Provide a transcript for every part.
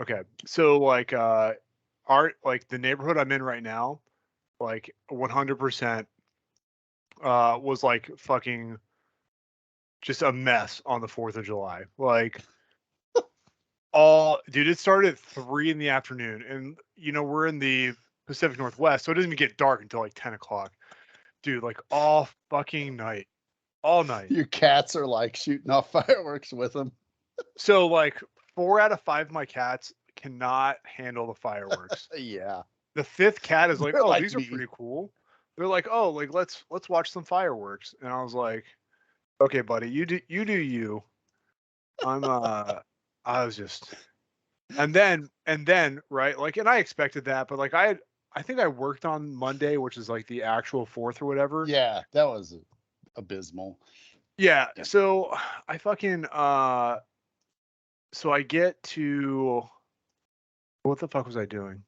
Okay. So like the neighborhood I'm in right now, like 100% was like fucking just a mess on the 4th of July. Like all dude, it started at 3 in the afternoon, and we're in the Pacific Northwest, so it doesn't even get dark until like 10 o'clock. Dude, like all fucking night. All night. Your cats are like shooting off fireworks with them. So like 4 out of 5 of my cats cannot handle the fireworks. Yeah. The 5th cat is like, They're "Oh, like these are me. pretty cool." They're like, "Oh, like let's watch some fireworks." And I was like, "Okay, buddy, you do you." I'm I was just and then right, like, and I expected that, but like I think I worked on Monday, which is like the actual 4th or whatever. Yeah, that was abysmal. Yeah, Yeah. so I fucking so I get to what the fuck was I doing?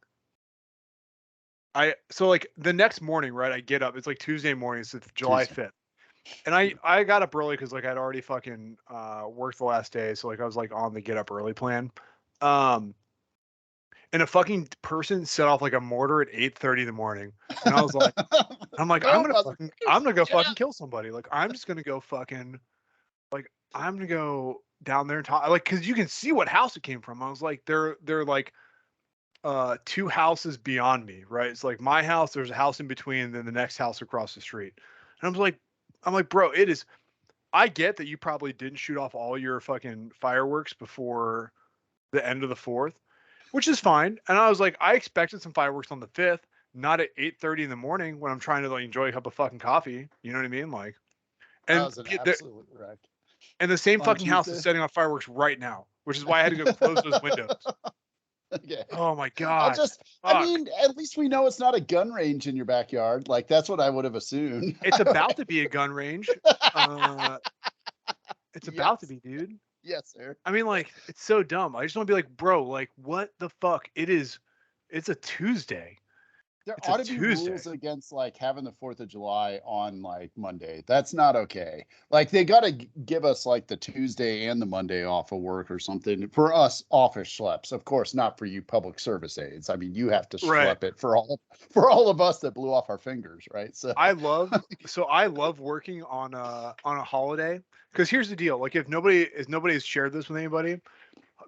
So like the next morning, right? I get up. It's like Tuesday morning. So it's July Tuesday. 5th. And I got up early because like I'd already fucking worked the last day, so like I was like on the get up early plan. Um, and a fucking person set off like a mortar at 8:30 in the morning, and I'm like Boom, I'm gonna motherfuckers. go Yeah. fucking kill somebody. Like I'm just gonna go fucking like I'm gonna go down there and talk like because you can see what house it came from. I was like they're like 2 houses beyond me, right? It's like my house, there's a house in between, and then the next house across the street. And I'm like, bro, it is. I get that you probably didn't shoot off all your fucking fireworks before the end of the 4th, which is fine. And I was like, I expected some fireworks on the 5th, not at 8:30 in the morning when I'm trying to like enjoy a cup of fucking coffee. You know what I mean? Like, That and was an the absolute wreck. and the same On fucking house is Tuesday. setting off fireworks right now, which is why I had to go close those windows. Okay. Oh my I'll god, just, I fuck! mean, at least we know it's not a gun range in your backyard. Like, that's what I would have assumed. It's about to be a gun range. Uh, it's about to Yes. be, dude. Yes, sir. I mean, like, it's so dumb. I just want to be like, bro, like, what the fuck? It's a Tuesday. There It's a ought to be Tuesday. rules against like having the 4th of July on like Monday. That's not okay. Like they got to give us like the Tuesday and the Monday off of work or something for us office schleps. Of course, not for you public service aides. I mean, you have to Right. schlep it for all of us that blew off our fingers, right? So I love working on a holiday because here's the deal. Like, if nobody has shared this with anybody,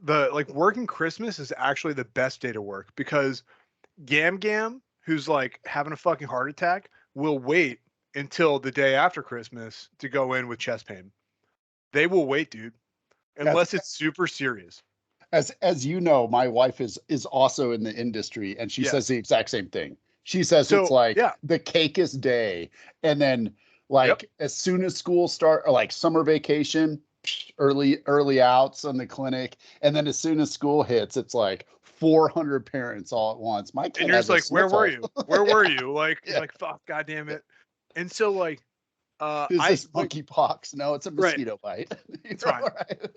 the like working Christmas is actually the best day to work because Gam Gam, who's like having a fucking heart attack, will wait until the day after Christmas to go in with chest pain. They will wait, dude, as unless it's super serious. as you know, my wife is also in the industry, and she says Yes. the exact same thing. She says it's So like yeah. the cakest day, and then Yep. like as soon as school start or like summer vacation, early outs on the clinic, and then as soon as school hits, it's like 400 parents all at once. My And kid you're has just a like, where were sniffle. you? Where were you? Like, it's Yeah. like, fuck, god damn it. And so like, Is I this like, monkeypox? No, it's a right, mosquito bite. You it's know, fine. right?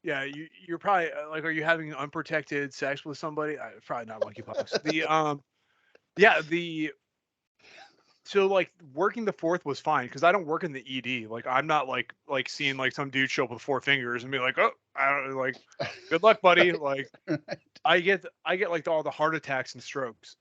Yeah, you're probably like, are you having unprotected sex with somebody? Probably not monkeypox. Yeah, so like working the 4th was fine because I don't work in the ED. Like I'm not like seeing like some dude show up with 4 fingers and be like, oh, I don't like, good luck, buddy. Right. Like Right. I get like all the heart attacks and strokes.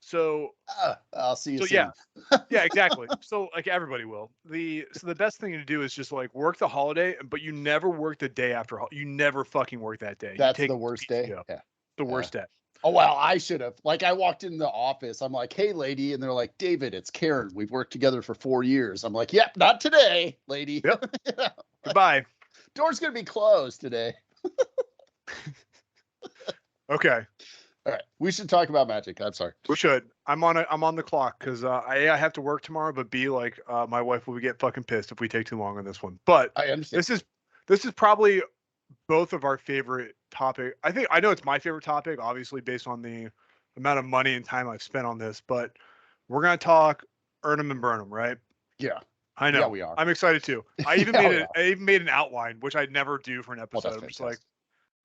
I'll see you So yeah, soon. yeah, exactly. So like everybody will. The best thing to do is just like work the holiday, but you never work the day after. You never fucking work that day. You That's take the worst day. PTO. Yeah. The Yeah. worst day. Oh well, I should have. Like I walked in the office. I'm like, "Hey, lady," and they're like, "David, it's Karen. We've worked together for 4 years." I'm like, "Yep, not today, lady." Yep. You know, Goodbye. door's gonna be closed today. Okay. All right, we should talk about magic. I'm sorry. We should. I'm on the clock because I have to work tomorrow, but B, like my wife will get fucking pissed if we take too long on this one. But I understand. this is this is probably both of our favorite topic. I know it's my favorite topic, obviously based on the amount of money and time I've spent on this. But we're gonna talk Earn 'em and burn 'em, right? Yeah, I yeah, know. we are. I'm excited too. Yeah, we are. I even made an outline, which I'd never do for an Well, episode. that's I'm just like, fantastic.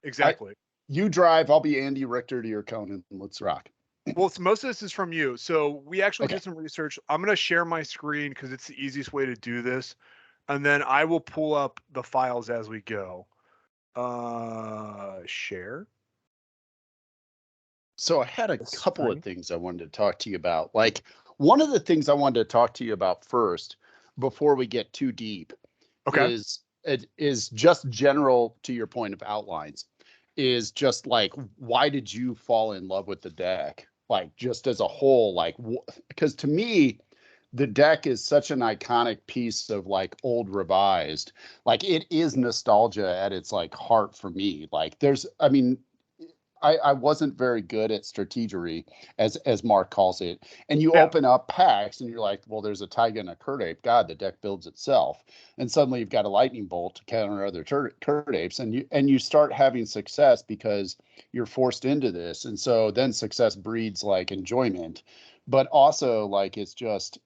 I, exactly. you drive. I'll be Andy Richter to your Conan. Let's rock. Well, most of this is from you. So we actually Okay. did some research. I'm going to share my screen because it's the easiest way to do this. And then I will pull up the files as we go. Share. So I had a this couple of spring. things I wanted to talk to you about. Like one of the things I wanted to talk to you about first, before we get too deep, Okay. is it is just general to your point of outlines. Is just like why did you fall in love with the deck? Like just as a whole, like because to me, the deck is such an iconic piece of like old revised. Like it is nostalgia at its like heart for me. Like there's, I mean, I wasn't very good at strategery, as Mark calls it. And you Yeah. open up packs and you're like, well, there's a Taiga and a Kurt Ape. God, the deck builds itself. And suddenly you've got a lightning bolt to counter other Kurt Apes, and you start having success because you're forced into this. And so then success breeds like enjoyment, but also like it's just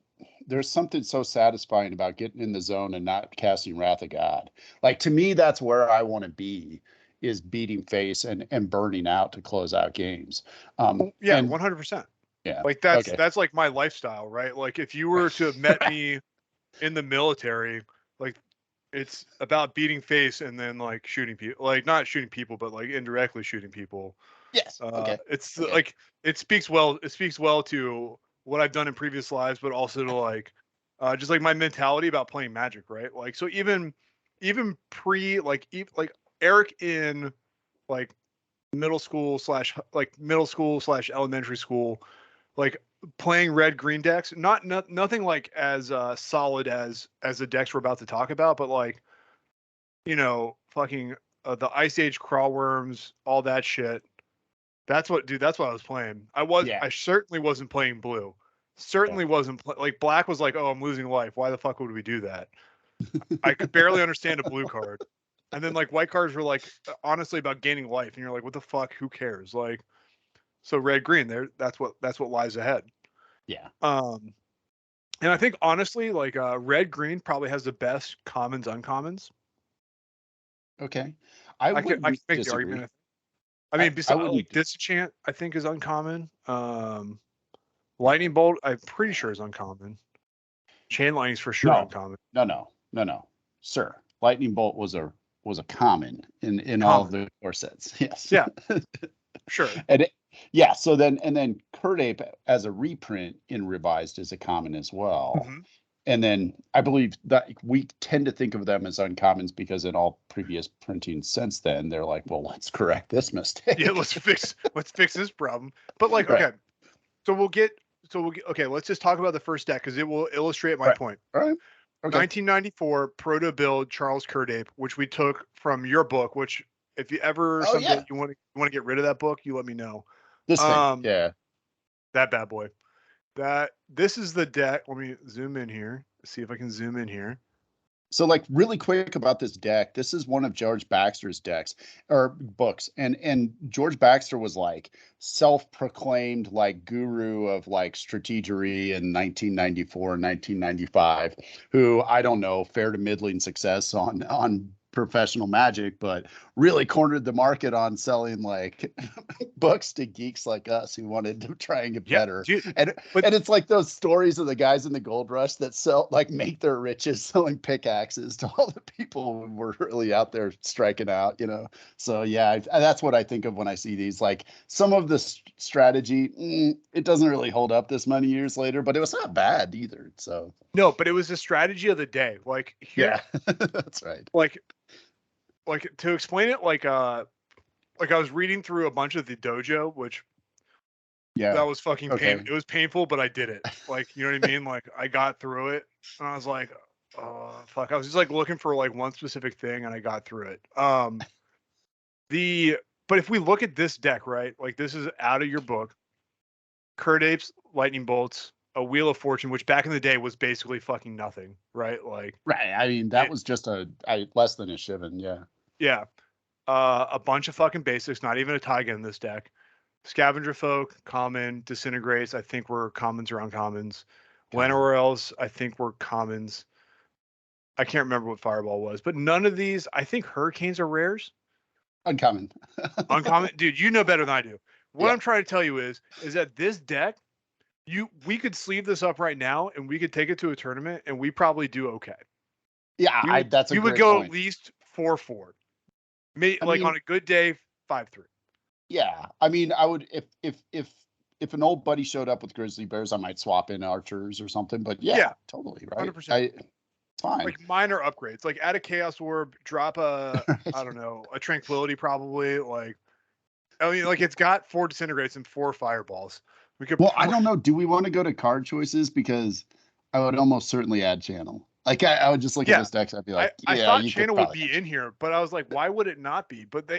there's something so satisfying about getting in the zone and not casting Wrath of God. Like to me, that's where I want to be, is beating face and burning out to close out games. Yeah, And 100%. yeah, Like okay. that's like my lifestyle, right? Like if you were to have met me in the military, like it's about beating face and then like shooting people, like not shooting people, but like indirectly shooting people. Yes. Okay. It's Okay. like it speaks well to what I've done in previous lives, but also to like just like my mentality about playing Magic, right? Like so even pre like Eric in like middle school slash elementary school, like playing red green decks, nothing like as solid as the decks we're about to talk about, but like fucking the Ice Age crawl worms, all that shit. That's what I was playing. Yeah. I certainly wasn't playing blue. Yeah. Certainly wasn't like black was like, oh, I'm losing life. Why the fuck would we do that? I could barely understand a blue card. And then like white cards were like honestly about gaining life, and you're like, what the fuck? Who cares? Like, so red green there. That's what lies ahead. Yeah. Um, and I think honestly, like red green probably has the best commons uncommons. Okay. I I wouldn't can make the disagree. argument. I mean, I besides like wouldn't. disenchant, I think is uncommon. Lightning bolt, I'm pretty sure is uncommon. Chain lightning's for sure No. uncommon. No. Sir, lightning bolt was a common in all of Common. the core sets. Yes. Yeah, sure. And yeah, so then Kurt Ape as a reprint in revised is a common as well. Hmm. And then I believe that we tend to think of them as uncommons because in all previous printing since then, they're like, well, let's correct this Yeah, mistake. let's fix this problem. But like, Right. okay, so we'll get okay. Let's just talk about the first deck because it will illustrate my Right. point. All right. Okay. 1994 proto build Charles Curdape, which we took from your book. Which if you ever Oh someday yeah. you want to get rid of that book, you let me know. This thing. Um, Yeah. that bad boy. This is the deck. Let me zoom in here. See if I can zoom in here. So like really quick about this deck, this is one of George Baxter's decks or books. And George Baxter was like self-proclaimed like guru of like strategery in 1994, 1995, who I don't know, fair to middling success on professional Magic, but really cornered the market on selling like books to geeks like us who wanted to try and get Yeah, better. dude. And But and it's like those stories of the guys in the gold rush that sell like make their riches selling pickaxes to all the people who were really out there striking out, you know. So yeah, that's what I think of when I see these. Like some of the strategy, it doesn't really hold up this many years later, but it was not bad either. So no, but it was the strategy of the day. Like here, yeah, that's right. like to explain it, like I was reading through a bunch of the dojo, which that Yeah. was fucking pain. Okay. It was painful, but I did it. Like, you know what I mean? Like I got through it, and I was like, oh fuck. I was just like looking for like one specific thing, and I got through it. The but if we look at this deck, right? Like this is out of your book. Kurt Apes, Lightning Bolts, a Wheel of Fortune, which back in the day was basically fucking nothing, right? Like Right. I mean, that it, was just less than a shiven. Yeah. yeah. A bunch of fucking basics, not even a Taiga in this deck. Scavenger Folk, common, disintegrates, I think were commons or uncommons. Common. Lenorels, I think were commons. I can't remember what Fireball was, but none of these, I think Hurricanes are rares. Uncommon. Uncommon, dude, you know better than I do. What Yeah. I'm trying to tell you is that this deck, we could sleeve this up right now and we could take it to a tournament and we probably do okay. Yeah. We would That's a we would great go at point. least 4-4. Maybe I like mean, on a good day, 5-3. Yeah, I mean, I would if an old buddy showed up with grizzly bears, I might swap in archers or something. But yeah, Yeah, totally right. 100%. It's fine. Like minor upgrades, like add a chaos orb, drop a I Right. don't know, a tranquility probably. Like I mean, like it's got 4 disintegrates and 4 fireballs. We could Well, I probably don't know. Do we want to go to card choices? Because I would almost certainly add channel. Like I would just look at yeah. this deck. I'd be I like, I yeah, thought you could Channel would probably be add in channel. here, but I was like, why would it not be? But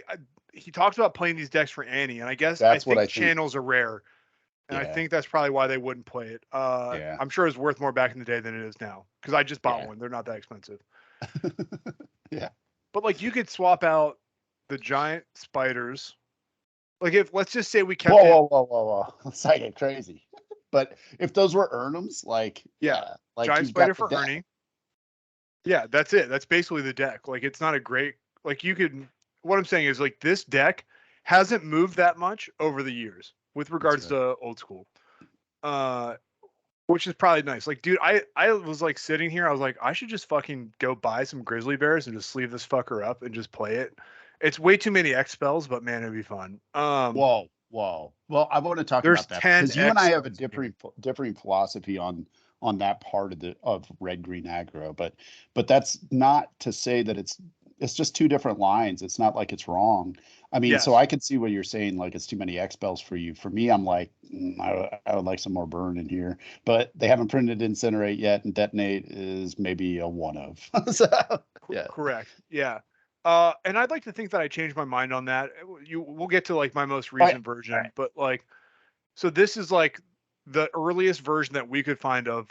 he talks about playing these decks for Annie, and I That's what think I think. channels are rare, and I Yeah, think that's probably why they wouldn't play it. yeah, I'm sure it's worth more back in the day than it is now because I just bought yeah, one. They're not that expensive. yeah. But like you could swap out the giant spiders. Like if let's just say we kept Whoa, it, whoa, whoa, whoa, whoa. Let's not get crazy. But if those were Earnums, like, yeah, yeah, like giant you've spider got the for deck. Ernie. Yeah, that's it. That's basically the deck. Like it's not a great like you could what I'm saying is like this deck hasn't moved that much over the years with That's regards right. to old school. Uh which is probably nice. Like dude, I was like sitting here, I was like I should just fucking go buy some grizzly bears and just sleeve this fucker up and just play it. It's way too many X spells, but man, it'd be fun. Whoa, whoa. Well, I want to talk There's about that 10 because you and X I have a spells in here. different philosophy on that part of the of red green aggro, but that's not to say that it's just two different lines. It's not like it's wrong. I mean, so Yes. I could see what you're saying, like it's too many X spells for you. For me, I'm like, I would like some more burn in here, but they haven't printed incinerate yet, and detonate is maybe a one of. So, yeah, Correct. Yeah. And I'd like to think that I changed my mind on that. We'll get to like my most all right, recent all right. version, but like, so this is like the earliest version that we could find of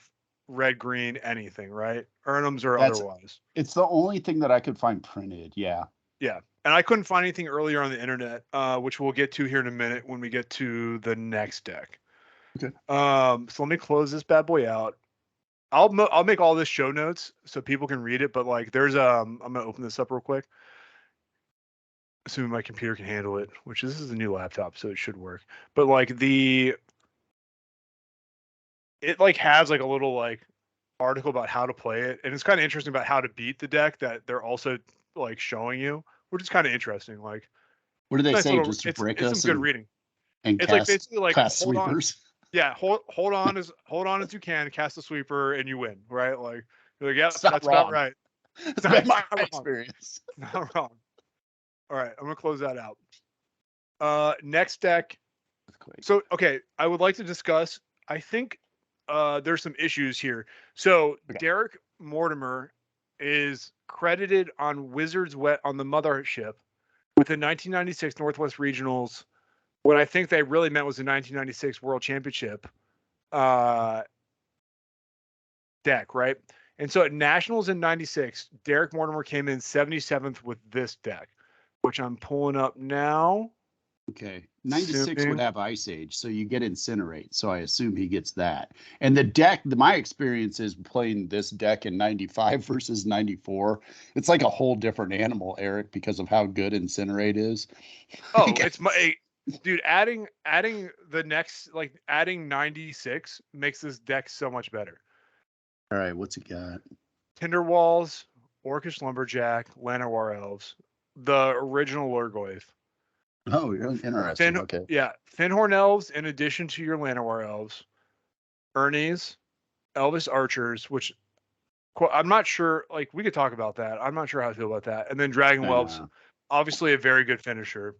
red, green, anything, right? Urnums or That's otherwise. it's the only thing that I could find printed. Yeah. Yeah. And I couldn't find anything earlier on the internet, which we'll get to here in a minute when we get to the next deck. Okay. So let me close this bad boy out. I'll make all this show notes so people can read it, but like there's I'm gonna open this up real quick. Assuming my computer can handle it, which this is a new laptop, so it should work. But like it like has like a little like article about how to play it, and it's kind of interesting about how to beat the deck that they're also like showing you, which is kind of interesting. Like What do they nice say? little, Just to brick it's some us good reading. and It's like cast basically like cast hold on, sweepers. yeah, hold on as you can, cast the sweeper, and you win, right? Like you're like, yep, It's not that's about wrong. right. It's been It's my not wrong. experience. It's not wrong. All right, I'm gonna close that out. Next deck. So, okay, I would like to discuss. I think there's some issues here. So, Okay. Derek Mortimer is credited on Wizards Wet on the mothership with the 1996 Northwest Regionals. What I think they really meant was the 1996 World Championship uh, deck, right? And so at Nationals in '96, Derek Mortimer came in 77th with this deck, which I'm pulling up now. Okay. 96 would Assuming, have Ice Age, so you get Incinerate. So I assume he gets that. And the deck, my experience is playing this deck in 95 versus 94. It's like a whole different animal, Eric, because of how good Incinerate is. oh, it's my dude. Adding the next like adding 96 makes this deck so much better. All right, what's it got? Tinder Walls, Orcish Lumberjack, Llanowar Elves, the original Lurgoyf. Oh, you're interesting. Okay. Yeah, Thinhorn Elves in addition to your Llanowar Elves, Ernie's, Elvis Archers, which I'm not sure. Like we could talk about that. I'm not sure how I feel about that. And then Dragon Whelps, Uh, obviously a very good finisher.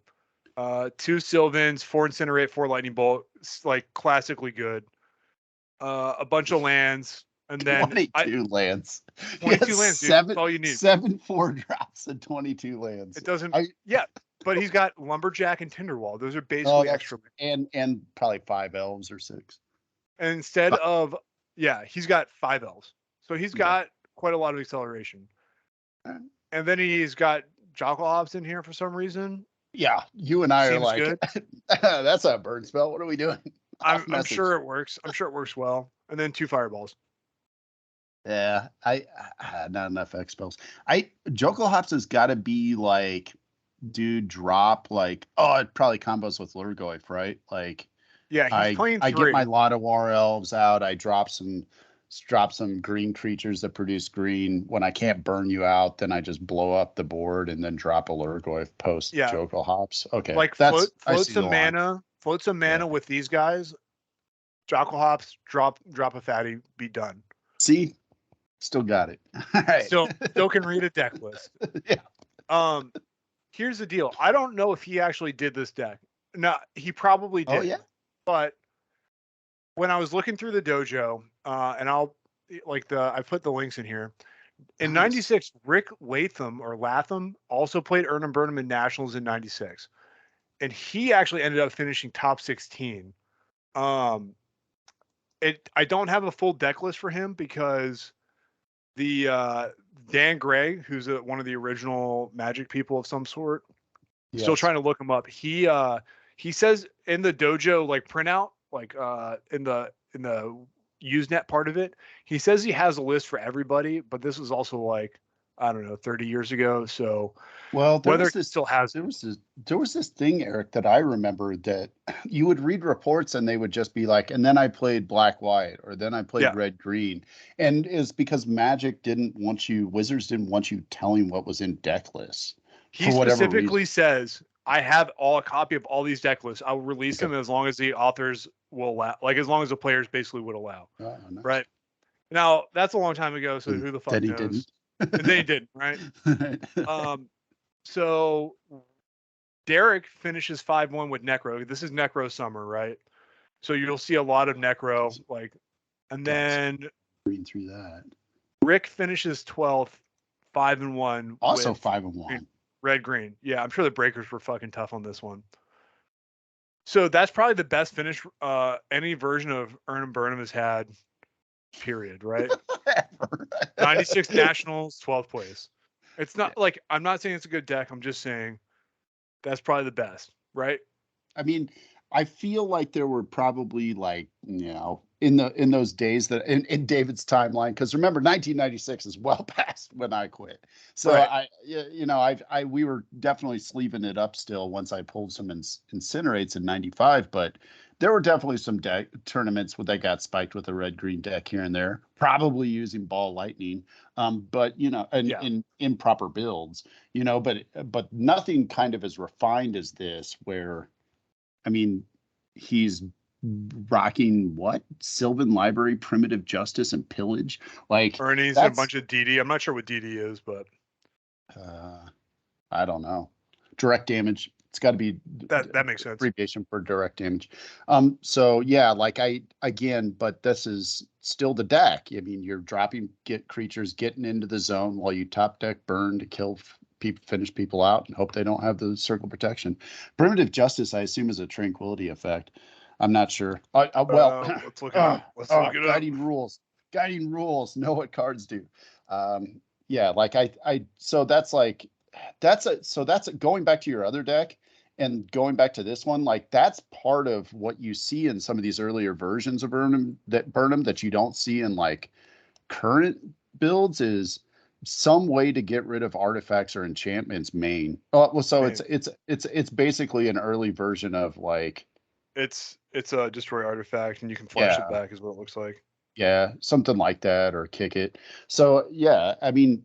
2 Sylvans, 4 Incinerate, 4 Lightning Bolt, like classically good. A bunch of lands, and then 22 lands. He 22 has lands, dude. That's all you need. 7 4 drops and 22 lands. It doesn't. I Yeah, but he's got Lumberjack and Tinderwall. Those are oh basically that's extra. and probably 5 elves or 6. And instead Fi- of yeah, he's got 5 elves, so he's Okay. got quite a lot of acceleration. All right. And then he's got Jockalobs in here for some reason. Yeah, you and I are Seems like, good. that's a bird spell. What are we doing? Off I'm message. sure it works. I'm sure it works well. And then 2 fireballs. Yeah, I not enough X spells. Joko Hops has got to be like, dude, drop like, oh, it probably combos with Lurgoyf, right? Like, Yeah, he's playing I get my 3. lot of War Elves out. I drop some drop some green creatures that produce green. When I can't burn you out, then I just blow up the board and then drop a Lurgoyf post Yeah, Jokel Hops. Okay, like I float see the some line. mana, float some Yeah. mana with these guys. Jockle Hops, drop a fatty, be done. See, still got it. All right. Still can read a deck list. Yeah. Here's the deal. I don't know if he actually did this deck. No, he probably did. Oh yeah. But when I was looking through the dojo, and I put the links in here. In Nice. '96, Rick Latham also played Earn 'em Burn 'em in Nationals in '96, and he actually ended up finishing top 16. I don't have a full deck list for him because the Dan Gray, who's one of the original Magic people of some sort, still Yes. trying to look him up. He says in the dojo like printout, like in the Usenet part of it, he says he has a list for everybody, but this was also like, I don't know, 30 years ago. So Well, whether he still has there was this thing, Eric, that I remember that you would read reports and they would just be like, and then I played black white, or then I played yeah, red green, and is because Wizards didn't want you telling what was in deck lists he for whatever reason. specifically says, I have a copy of all these deck lists. I'll release Okay. them as long as the authors will allow, like as long as the players basically would allow. Oh, nice. Right. Now that's a long time ago, so And who the fuck then he knows? didn't. And then he didn't, right? So Derek finishes 5-1 with Necro. This is Necro summer, right? So you'll see a lot of Necro, like, and Decks. then Reading through that. Rick finishes 12th, 5-1 Also with 5-1. red green. Yeah, I'm sure the breakers were fucking tough on this one. So that's probably the best finish any version of Earn 'em Burn 'em has had. Period. Right. 96 Nationals, 12th place. It's not like I'm not saying it's a good deck. I'm just saying that's probably the best, right? I mean, I feel like there were probably like, in those days that in David's timeline, because remember 1996 is well past when I quit. So Right. we were definitely sleeving it up still once I pulled some incinerates in 95, but there were definitely some tournaments where they got spiked with a red green deck here and there, probably using ball lightning. But in improper builds, but nothing kind of as refined as this where, I mean, he's rocking what? Sylvan Library, Primitive Justice, and Pillage. Like Ernie's and a bunch of DD. I'm not sure what DD is, but I don't know. Direct damage. It's got to be that makes sense. Abbreviation for direct damage. So yeah, like but this is still the deck. I mean, you're get creatures getting into the zone while you top deck burn to kill finish people out and hope they don't have the circle protection. Primitive Justice, I assume, is a tranquility effect. I'm not sure. Let's look it up. Let's look it up. Guiding rules. Know what cards do. Yeah, like so that's going back to your other deck and going back to this one, like that's part of what you see in some of these earlier versions of Burnham that you don't see in like current builds is some way to get rid of artifacts or enchantments main. Oh, well, so Main. it's basically an early version of like it's a destroy artifact and you can flash it back is what it looks like. Yeah, something like that, or kick it. So yeah, I mean,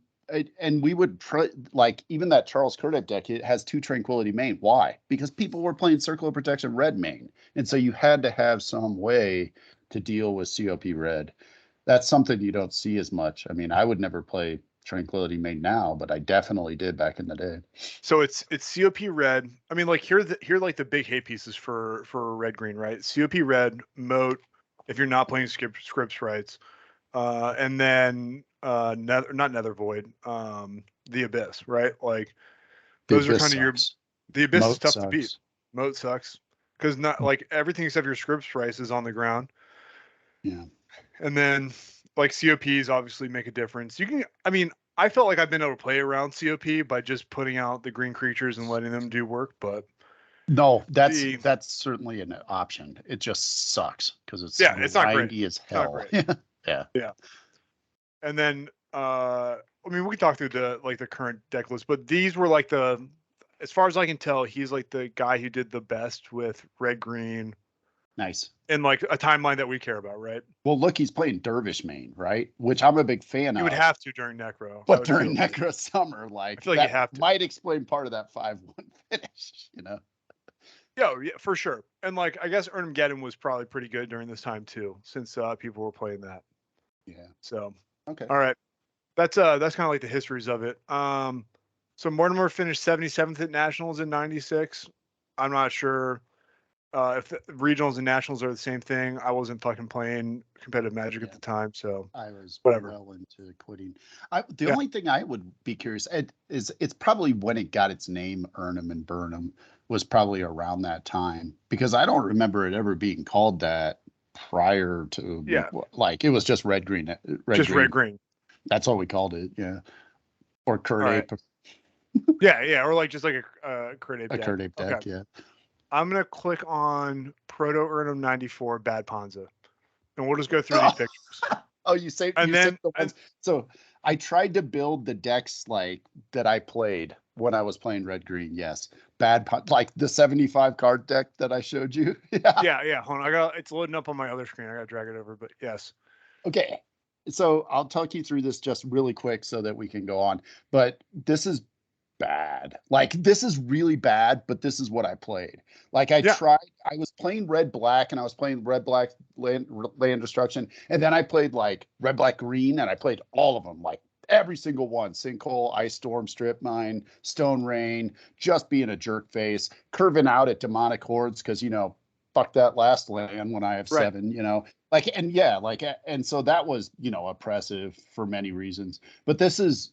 and we would like even that Charles Curtis deck. It has 2 Tranquility main. Why? Because people were playing Circle of Protection red main, and so you had to have some way to deal with COP red. That's something you don't see as much. I mean, I would never play Tranquility main now, but I definitely did back in the day. So it's COP red. I mean, like here are like the big hate pieces for red green, right? COP red, moat. If you're not playing scripts rights, and then not Nether Void, the Abyss, right? Like The those are Abyss kind of sucks. the Abyss is Moat tough to beat. sucks. Moat sucks because not like everything except your scripts price is on the ground. Yeah. And then like COPs obviously make a difference. I mean, I felt like I've been able to play around COP by just putting out the green creatures and letting them do work, but no, that's certainly an option. It just sucks because it's it's not great. as hell. Yeah. Yeah. And then I mean we can talk through the current deck list, but these were like as far as I can tell, he's like the guy who did the best with red green Nice. in like a timeline that we care about, right? Well, look, he's playing Dervish Main, right? Which I'm a big fan You would of. have to during Necro. But during Necro Summer, I like feel like you that have to. might explain part of that 5-1 finish, Yeah, for sure. And like I guess Armageddon was probably pretty good during this time too, since people were playing that. Yeah. So Okay. all right. That's kind of like the histories of it. So Mortimer finished 77th at Nationals in '96. I'm not sure if the regionals and nationals are the same thing. I wasn't fucking playing competitive Magic at the time, so I was whatever. well into quitting. The Yeah. only thing I would be curious is it's probably when it got its name, Earn'em and Burn'em, was probably around that time, because I don't remember it ever being called that prior to. Yeah. Like it was just red green, Just red green. That's all we called it. Yeah. Or Kurt All right. Ape. Yeah, or like just like a Kurt Ape A deck. Kurt Ape deck, Okay. yeah. I'm gonna click on Proto Urnum 94 Bad Ponza, and we'll just go through these pictures. Oh, you saved the ones. So I tried to build the decks like that I played when I was playing red green. Yes, like the 75 card deck that I showed you. Yeah. Hold on, it's loading up on my other screen. I gotta drag it over, but yes. Okay, so I'll talk you through this just really quick so that we can go on. But this is bad. Like this is really bad, but this is what I played. Like I was playing red black, and I was playing red black land destruction, and then I played like red black green, and I played all of them, like every single one: Sinkhole, Ice Storm, Strip Mine, Stone Rain, just being a jerk face, curving out at Demonic Hordes because fuck that last land when I have 7, like, and yeah, like, and so that was oppressive for many reasons. But this is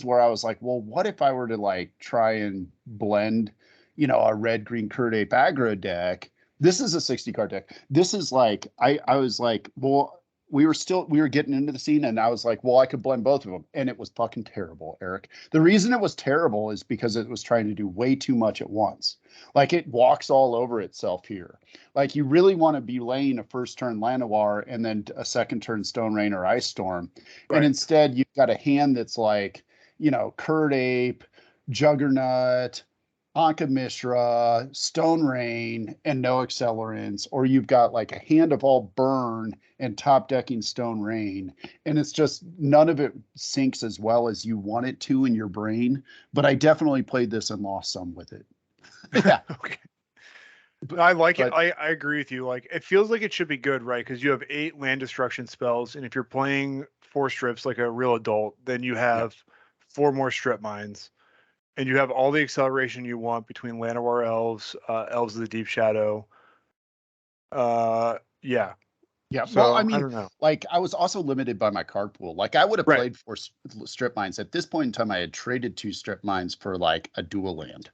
where I was like, well, what if I were to like try and blend, a red green Kurt Ape aggro deck? This is a 60 card deck. This is like, I was like, well, we were getting into the scene, and I was like, well, I could blend both of them. And it was fucking terrible, Eric. The reason it was terrible is because it was trying to do way too much at once. Like it walks all over itself here. Like you really want to be laying a first turn Llanowar and then a second turn Stone Rain or Ice Storm. Right. And instead you've got a hand that's like, Kurt Ape, Juggernaut, Anka Mishra, Stone Rain, and no accelerants, or you've got like a hand of all burn and top decking Stone Rain. And it's just none of it syncs as well as you want it to in your brain. But I definitely played this and lost some with it. Yeah. Okay. I like it. I agree with you. Like it feels like it should be good, right? Because you have 8 land destruction spells, and if you're playing 4 strips like a real adult, then you have 4 more strip mines. And you have all the acceleration you want between Llanowar elves, elves of the Deep Shadow. Yeah. Yeah. So, Well, I mean, don't know. like I was also limited by my card pool. Like I would have played 4 strip mines. At this point in time, I had traded 2 strip mines for like a dual land.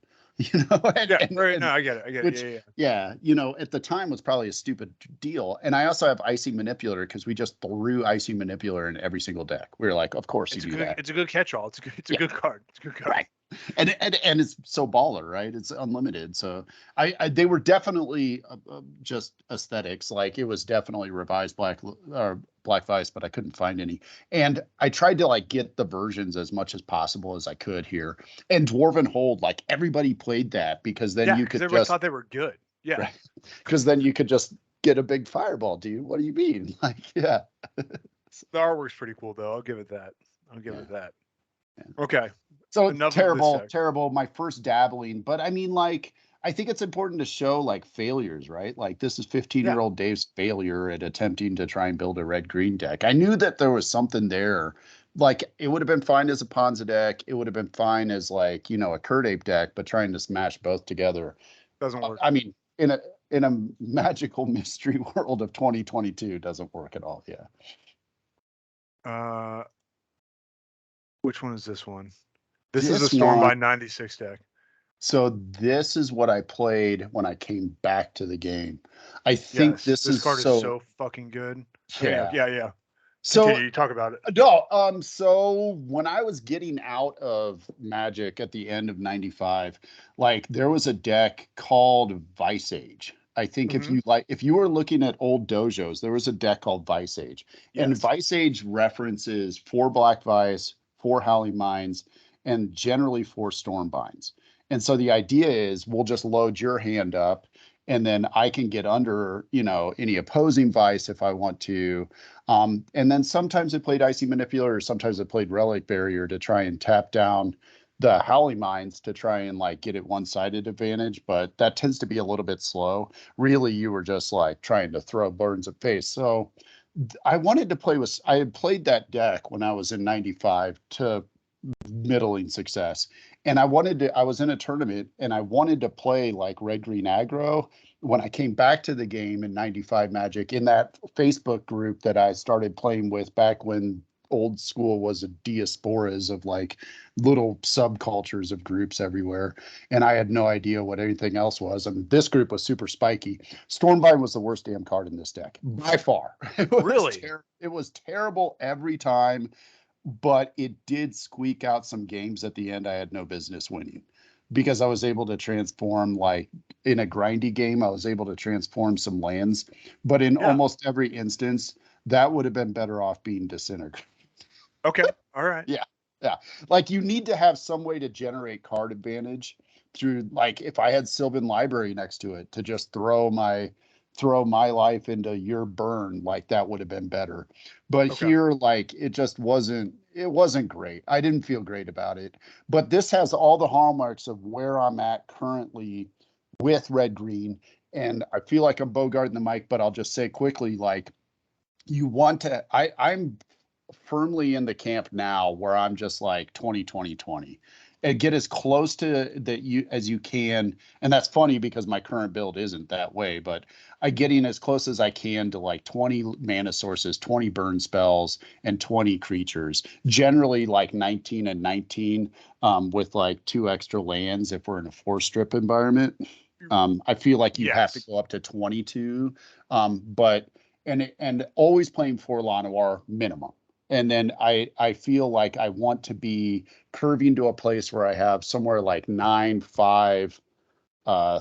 No, I get it. Which, yeah, at the time was probably a stupid deal. And I also have Icy Manipulator because we just threw Icy Manipulator in every single deck. We were like, of course you do that. It's a good catch-all. It's a good card. It's a good card. Right. And it's so baller, right? It's unlimited. So they were definitely just aesthetics. Like it was definitely revised Black Vice, but I couldn't find any. And I tried to like get the versions as much as possible as I could here. And Dwarven Hold, like everybody played that because then you could everybody thought they were good. Yeah. Because then you could just get a big fireball, dude. What do you mean? Like, yeah. The artwork's pretty cool though. I'll give it that. Yeah. Okay. So terrible. My first dabbling, but I mean, like, I think it's important to show like failures, right? Like this is 15-year-old Dave's failure at attempting to try and build a red-green deck. I knew that there was something there. Like it would have been fine as a Ponza deck. It would have been fine as like, a Kurt Ape deck, but trying to smash both together doesn't work. I mean, in a magical mystery world of 2022 doesn't work at all. Yeah. Which one is this one? This is a Storm by 96 deck. So this is what I played when I came back to the game. I think this card is so fucking good. Yeah. Yeah. So continue, you talk about it. No, so when I was getting out of Magic at the end of 95, like there was a deck called Vice Age. I think if you were looking at old dojos, there was a deck called Vice Age. Yes. And Vice Age references 4 Black Vice, 4 Howling Mines, and generally 4 Stormbinds. And so the idea is we'll just load your hand up and then I can get under, any opposing vice if I want to. And then sometimes it played Icy Manipulator, or sometimes it played Relic Barrier to try and tap down the Howling Mines to try and like get it one-sided advantage, but that tends to be a little bit slow. Really, you were just like trying to throw burns of face. So I wanted to play with, I had played that deck when I was in 95 to middling success. And I was in a tournament and I wanted to play like red green aggro. When I came back to the game in 95 Magic, in that Facebook group that I started playing with back when old school was a diasporas of like little subcultures of groups everywhere. And I had no idea what anything else was. I mean, this group was super spiky. Stormbind was the worst damn card in this deck by far. Really? It was terrible every time, but it did squeak out some games at the end I had no business winning because I was able to transform, like in a grindy game, I was able to transform some lands, but in Yeah. almost every instance, that would have been better off being disintegrated. Okay. All right. Yeah. Yeah. Like you need to have some way to generate card advantage through, like if I had Sylvan Library next to it to just throw my life into your burn, like that would have been better. But Okay. here, like it wasn't great. I didn't feel great about it. But this has all the hallmarks of where I'm at currently with red green. And I feel like I'm bogarting the mic, but I'll just say quickly, like you want to, I'm firmly in the camp now where I'm just like 20 and get as close to that you as you can. And that's funny because my current build isn't that way, but I getting as close as I can to like 20 mana sources, 20 burn spells, and 20 creatures. Generally like 19 and 19, with like 2 extra lands if we're in a 4-strip environment. I feel like you have to Yes. go up to 22, but and always playing 4 Lanoir minimum. And then I feel like I want to be curving to a place where I have somewhere like 9, 5,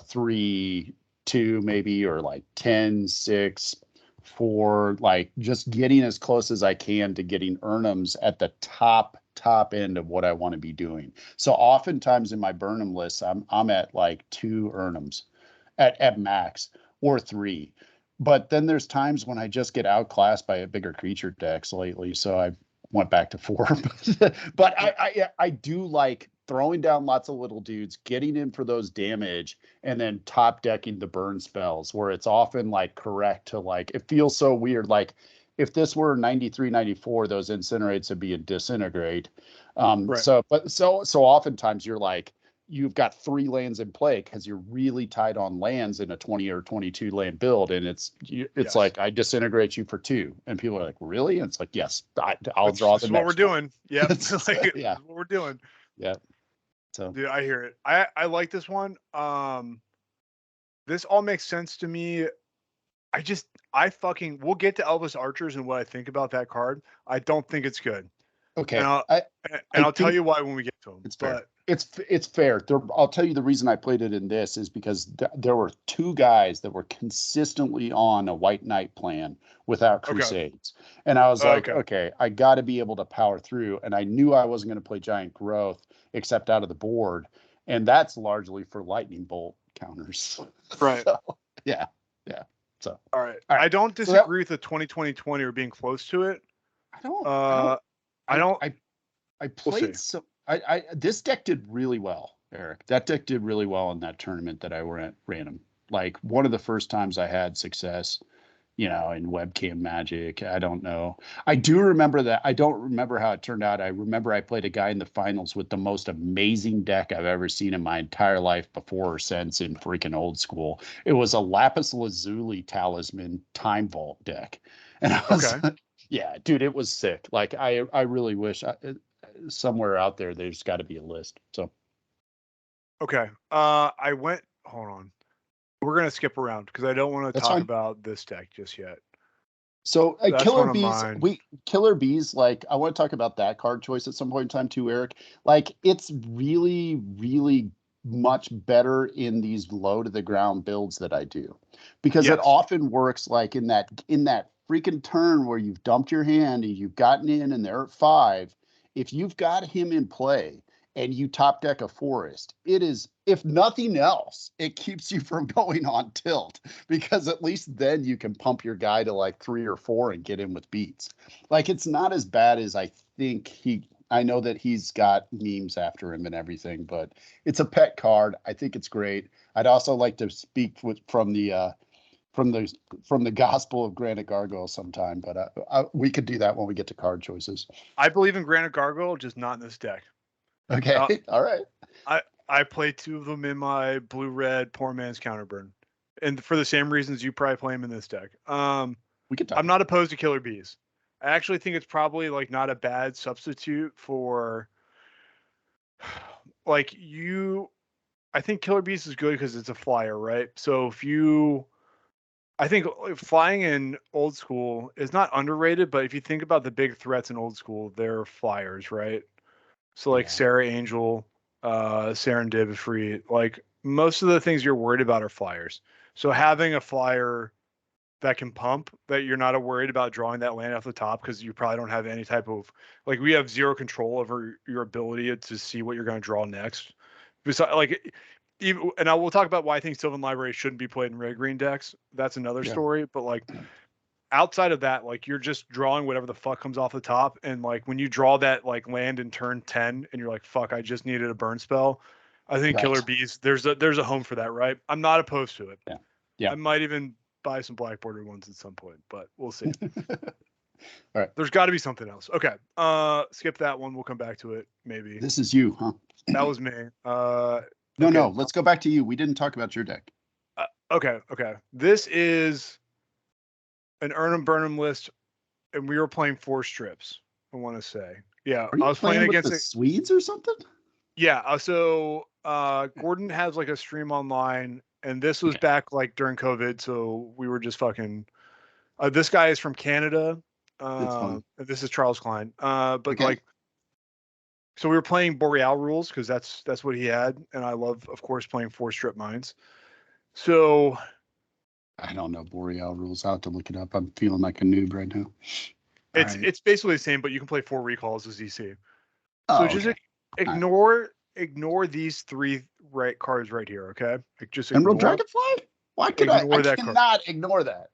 3, 2 maybe, or like 10, 6, 4, like just getting as close as I can to getting Urnums at the top end of what I want to be doing. So oftentimes in my Burnham list, I'm at like 2 Urnums at max, or 3. But then there's times when I just get outclassed by a bigger creature decks lately, so I went back to 4. But I do like throwing down lots of little dudes, getting in for those damage, and then top decking the burn spells, where it's often like correct to, like, it feels so weird. Like if this were 93, 94, those incinerates would be a disintegrate. Right. So oftentimes you're like, you've got 3 lands in play because you're really tight on lands in a 20 or 22 land build, and it's Yes. like I disintegrate you for 2, and people are like, really? And it's like, yes, I'll draw the That's what we're next one. doing. Yep. Like Yeah, that's what we're doing. yeah. So Dude, I hear it. I like this one. This all makes sense to me. We'll get to Elvis Archers and what I think about that card. I don't think it's good. And okay, I'll I and I'll tell think you why when we get to them. it's fair. But It's fair. I'll tell you the reason I played it in this is because there were 2 guys that were consistently on a White Knight plan without okay. Crusades. And I was like, Okay. okay, I got to be able to power through. And I knew I wasn't going to play Giant Growth except out of the board. And that's largely for Lightning Bolt counters. Right. So, yeah. Yeah. So, All right. all right. I don't So that, disagree with the 2020 or being close to it. I don't, Uh I I, don't I, I we'll see. played so this deck did really well, Eric. That deck did really well in that tournament that I ran him. Like one of the first times I had success, in webcam magic. I don't know. I do remember that. I don't remember how it turned out. I remember I played a guy in the finals with the most amazing deck I've ever seen in my entire life before or since in freaking old school. It was a Lapis Lazuli Talisman Time Vault deck. And I was, Okay. yeah, dude, it was sick. Like I really wish somewhere out there, there's got to be a list. So, Okay. Hold on. We're gonna skip around because I don't want to that's talk fine. about this deck just yet. So That's one of mine. Killer Bees, like I want to talk about that card choice at some point in time too, Eric. Like it's really, really much better in these low to the ground builds that I do. Because it Yes. often works like in that freaking turn where you've dumped your hand and you've gotten in and they're at 5. If you've got him in play and you top deck a forest, it is, if nothing else, it keeps you from going on tilt, because at least then you can pump your guy to like 3 or 4 and get in with beats. Like, it's not as bad as I think I know that he's got memes after him and everything, but it's a pet card. I think it's great. I'd also like to speak from the gospel of Granite Gargoyle sometime, but we could do that when we get to card choices. I believe in Granite Gargoyle, just not in this deck. Okay, all right. I play 2 of them in my blue-red Poor Man's Counterburn, and for the same reasons you probably play them in this deck. We could talk. I'm not opposed to Killer Bees. I actually think it's probably like not a bad substitute for like you. I think Killer Bees is good because it's a flyer, right? So I think flying in old school is not underrated, but if you think about the big threats in old school, they're flyers, right? So like Sarah Angel, Serendipity, like most of the things you're worried about are flyers. So having a flyer that can pump, that you're not worried about drawing that land off the top because you probably don't have any type of, like, we have zero control over your ability to see what you're going to draw next. Besides, like, even, and I will talk about why I think Sylvan Library shouldn't be played in red green decks. That's another story. But like outside of that, like you're just drawing whatever the fuck comes off the top. And like when you draw that like land in turn 10 and you're like, fuck, I just needed a burn spell. I think Killer Bees, there's a home for that, right? I'm not opposed to it. Yeah. I might even buy some black border ones at some point, but we'll see. All right. There's got to be something else. Okay. Skip that one. We'll come back to it. Maybe. This is you, huh? That was me. No. Let's go back to you. We didn't talk about your deck. Okay. This is an Earn 'em Burn 'em list, and we were playing 4 strips. I want to say, yeah. Are you I was playing against the Swedes or something. Yeah. So Gordon has like a stream online, and this was back like during COVID, so we were just fucking. This guy is from Canada. This is Charles Klein. Like, so we were playing Boreal rules because that's what he had, and I love, of course, playing 4 strip mines. So I don't know Boreal rules. I'll have to look it up. I'm feeling like a noob right now. It's basically the same, but you can play 4 recalls as EC. Oh, so just ignore these 3 cards right here, okay? Like just Emerald Dragonfly? Why could I cannot ignore that?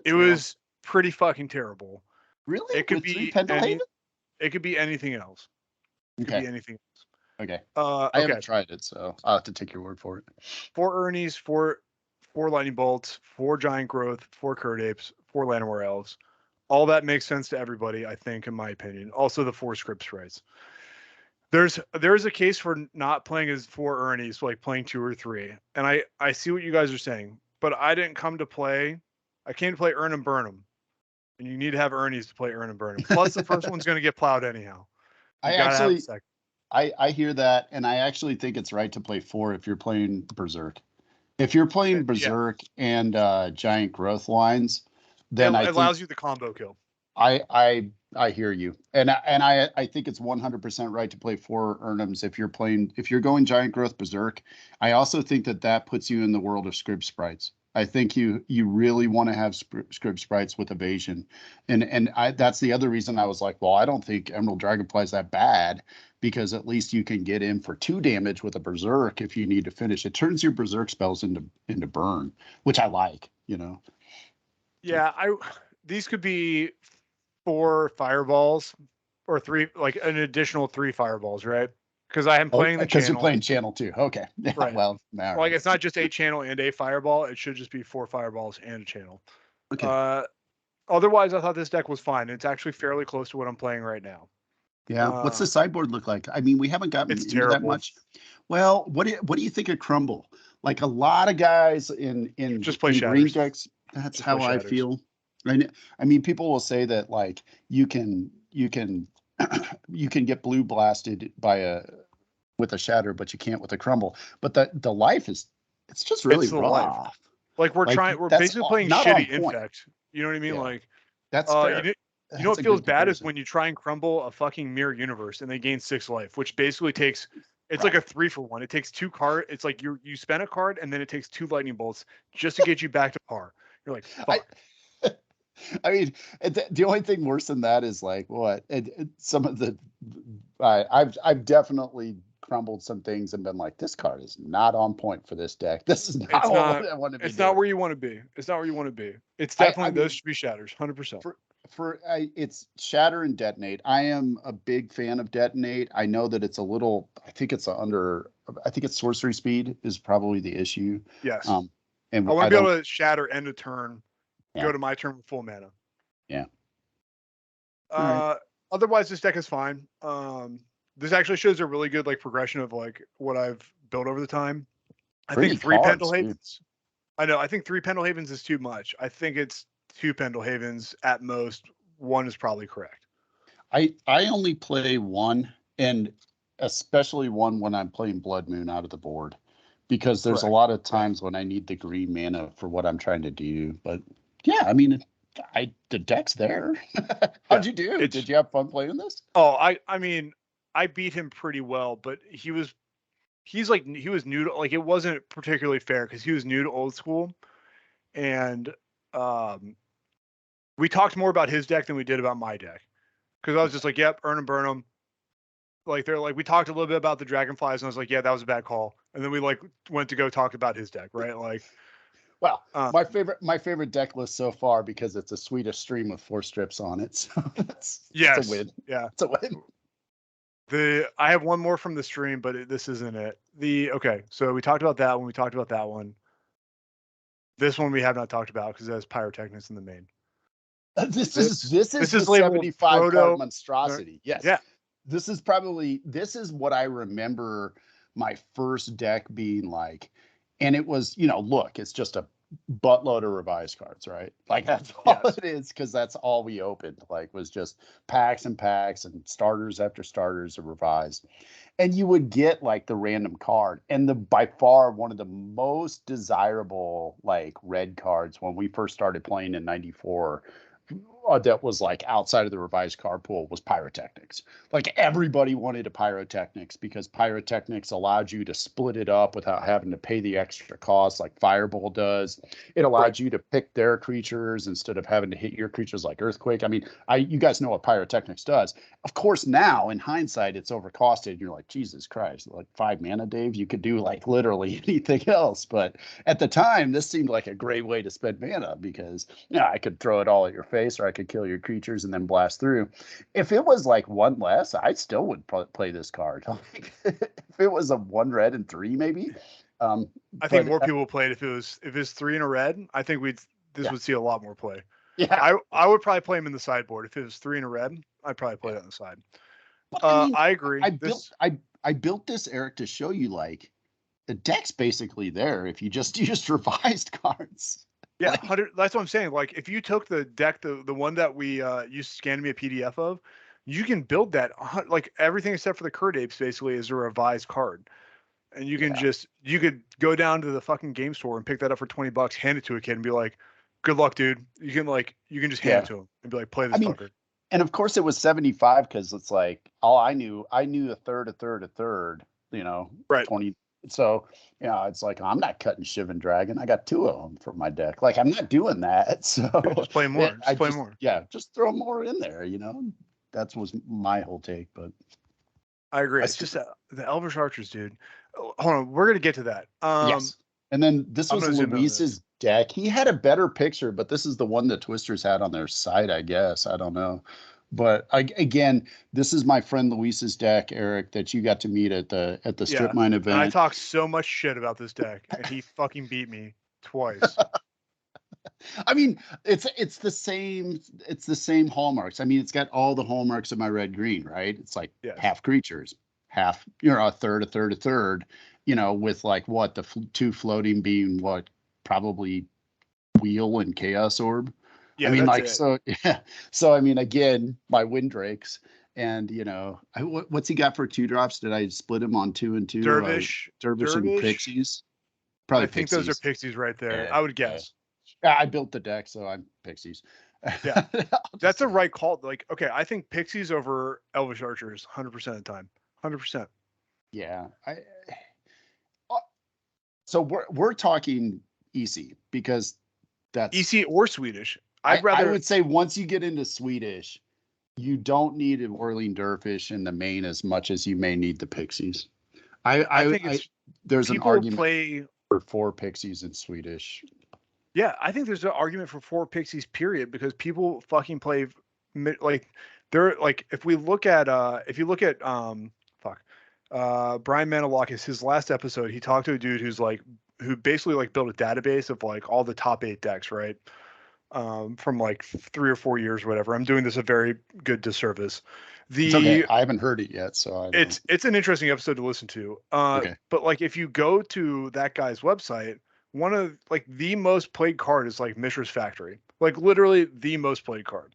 It was pretty fucking terrible. Really? It could be it could be anything else. It could be anything else. Okay. I haven't tried it, so I'll have to take your word for it. 4 Ernies, 4 Lightning Bolts, 4 Giant Growth, 4 Curd Apes, 4 Llanowar Elves. All that makes sense to everybody, I think, in my opinion. Also the 4 script sprites. There's a case for not playing as 4 Ernies, like playing 2 or 3. And I see what you guys are saying, but I didn't come to play. I came to play Earn 'em Burn 'em. And you need to have Ernies to play Earn 'em Burn 'em. Plus the first one's going to get plowed anyhow. I hear that, and I actually think it's right to play 4 if you're playing Berserk. If you're playing Berserk and Giant Growth lines, then it allows you the combo kill. I hear you, and I think it's 100% right to play 4 Earnums if you're going Giant Growth Berserk. I also think that puts you in the world of script sprites. I think you really want to have script sprites with evasion, and that's the other reason I was like, well, I don't think Emerald Dragonfly is that bad, because at least you can get in for 2 damage with a Berserk if you need to finish. It turns your Berserk spells into burn, which I like, Yeah, these could be 4 fireballs or 3, like an additional 3 fireballs, right? Because I am playing the channel. Because you're playing channel 2. Okay. Right. Well, like it's not just a channel and a fireball. It should just be 4 fireballs and a channel. Okay. Otherwise, I thought this deck was fine. It's actually fairly close to what I'm playing right now. Yeah. What's the sideboard look like? I mean, we haven't gotten into that much. Well, what do you think of Crumble? Like a lot of guys in just play green decks. That's how I feel. I mean, people will say that like you can get blue blasted with a shatter, but you can't with a crumble. But the life it's just really rough. Like we're basically playing shitty infect. You know what I mean? Yeah. Like that's fair. You know what feels bad is when you try and crumble a fucking mirror universe and they gain 6 life, which basically takes like a 3-for-1. It takes 2 cards. It's like you spend a card and then it takes 2 lightning bolts just to get you back to par. You're like, fuck. I mean, the only thing worse than that is like what some of the I've definitely crumbled some things and been like, this card is not on point for this deck. This is not It's not. what I want to be It's not doing. where you want to be. It's not where you want to be. It's I definitely those mean, should be shatters, 100%. it's Shatter and Detonate. I am a big fan of Detonate. I know that it's a little. I think it's under. I think it's sorcery speed is probably the issue. Yes. Um, and I want I to be don't. able to shatter end of turn, Yeah, go to my turn with full mana. yeah. All right. Uh, Otherwise, this deck is fine. This actually shows a really good like progression of like what I've built over the time. I Pretty think three cards, dude. Pendlehavens. I know. I think three Pendlehavens is too much. I think it's two Pendlehavens at most. One is probably correct. I only play one, and especially one when I'm playing Blood Moon out of the board, because there's a Correct. lot of Yeah. times when I need the green mana for what I'm trying to do. But yeah, I mean, the deck's there. Yeah. How'd you do? It's Did you have fun playing this? I mean, I beat him pretty well, but he was new to like it wasn't particularly fair because he was new to old school, and um we talked more about his deck than we did about my deck because I was just like, yep, earn and burn them. Like they're like we talked a little bit about the dragonflies, and I was like, yeah, that was a bad call. And then we like went to go talk about his deck, right? Like, Well, uh, my favorite deck list so far because it's a Swedish stream with 4 strips on it. So it's a yes, win. yeah. It's a win. I have one more from the stream, but this isn't it. Okay, so we talked about that one. We talked about that one. This one we have not talked about because it has pyrotechnics in the main. This is This this is this the is labeled 75 card proto. monstrosity. Yes. Yeah, This is what I remember my first deck being like. And it was, look, it's just a buttload of revised cards, right? Like that's all yes, it is, because that's all we opened, like was just packs and packs and starters after starters of revised. And you would get like the random card. And the by far one of the most desirable like red cards when we first started playing in 94, that was like outside of the revised card pool, was pyrotechnics. Like everybody wanted a pyrotechnics because pyrotechnics allowed you to split it up without having to pay the extra cost like Fireball does. It right. allowed you to pick their creatures instead of having to hit your creatures like Earthquake. I mean, you guys know what pyrotechnics does. Of course, now in hindsight, it's overcosted. You're like, Jesus Christ, like 5 mana, Dave. You could do like literally anything else. But at the time, this seemed like a great way to spend mana because I could throw it all at your face, or I could kill your creatures and then blast through. If it was like one less, I still would play this card. If it was a 1 red and 3, maybe. I think But more people would play it if it's three in a red. I think this yeah, would see a lot more play. yeah. I would probably play him in the sideboard if it was three in a red. I'd probably play Yeah. that on the side. But I mean, I agree. I built I built this, Eric, to show you like the deck's basically there if you just use revised cards. Yeah, Like 100. That's what I'm saying. Like, if you took the deck, the one that you scanned me a PDF of, you can build that. Like everything except for the Curd Apes basically is a revised card, and yeah, you could go down to the fucking game store and pick that up for $20, hand it to a kid, and be like, "Good luck, dude." You can just hand it yeah. to him and be like, "Play I this mean, fucker." and of course it was 75 because it's like all I knew a third, Right. 20. So, it's like I'm not cutting Shivan Dragon. I got 2 of them for my deck. Like I'm not doing that. So Yeah, just play more. I Just play more. just throw more in there. That was my whole take. But I agree. I It's still, just the Elvish Archers, dude. Hold on, we're gonna get to that. yes. And then this I'm was gonna zoom in on this. Luis's deck. He had a better picture, but this is the one that Twisters had on their site, I guess. I don't know. But again, this is my friend Luis's deck, Eric, that you got to meet at the Strip Yeah, Mine and I event. talked so much shit about this deck, and he fucking beat me twice. I mean, it's the same hallmarks. I mean, it's got all the hallmarks of my red green, right? It's like Yes. half creatures, half, a third, a third, a third, with like what the 2 floating being what probably wheel and chaos orb. I Yeah, mean, that's like, it. so yeah. So I mean, again, my Windrakes, and what's he got for 2 drops? Did I split him on 2 and 2? Dervish and Dervish. Pixies, I probably think those are Pixies. pixies right there. Yeah, I would yeah. guess. I built the deck, so I'm Pixies. Yeah, I'll just that's a say it. right call. Like, okay, I think pixies over Elvish Archers, 100% of the time. 100%. Yeah. Uh, so we're talking EC because that's EC or Swedish. I'd I rather. would say once you get into Swedish, you don't need a whirling dervish in the main as much as you may need the pixies. I think it's There's an people argument play. for 4 pixies in Swedish. Yeah, I think there's an argument for 4 pixies. Period, because people fucking play like they're like if we look at if you look at fuck Brian Manilakis, his last episode, he talked to a dude who basically like built a database of like all the top 8 decks, right? From like 3 or 4 years, or whatever. I'm doing this a very good disservice. It's okay. The I haven't heard it yet, so I don't. it's an interesting episode to listen to. Okay. But like if you go to that guy's website, one of like the most played card is like Mishra's Factory, like literally the most played card.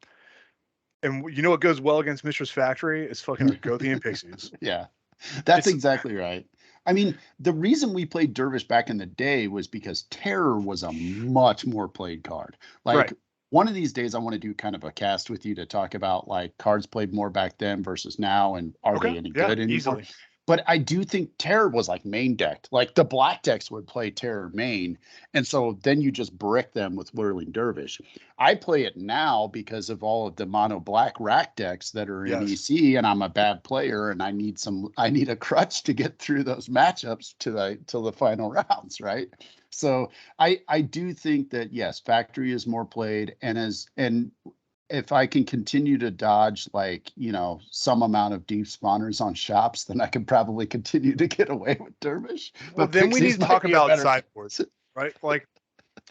And you know what goes well against Mishra's Factory is fucking Argothian Pixies. Yeah, that's It's exactly right. I mean, the reason we played Dervish back in the day was because Terror was a much more played card. Like right. one of these days, I want to do kind of a cast with you to talk about like cards played more back then versus now, and are Okay. they any Yeah, good anymore? easily. But I do think Terror was like main decked. Like the black decks would play Terror main. And so then you just brick them with Whirling Dervish. I play it now because of all of the mono black rack decks that are in Yes. EC, and I'm a bad player and I need a crutch to get through those matchups to the final rounds, right? So I do think that yes, Factory is more played, and if I can continue to dodge like, some amount of deep spawners on shops, then I can probably continue to get away with Dervish. Well, But then we need Pixies to might talk be a about better sideboards, right? Like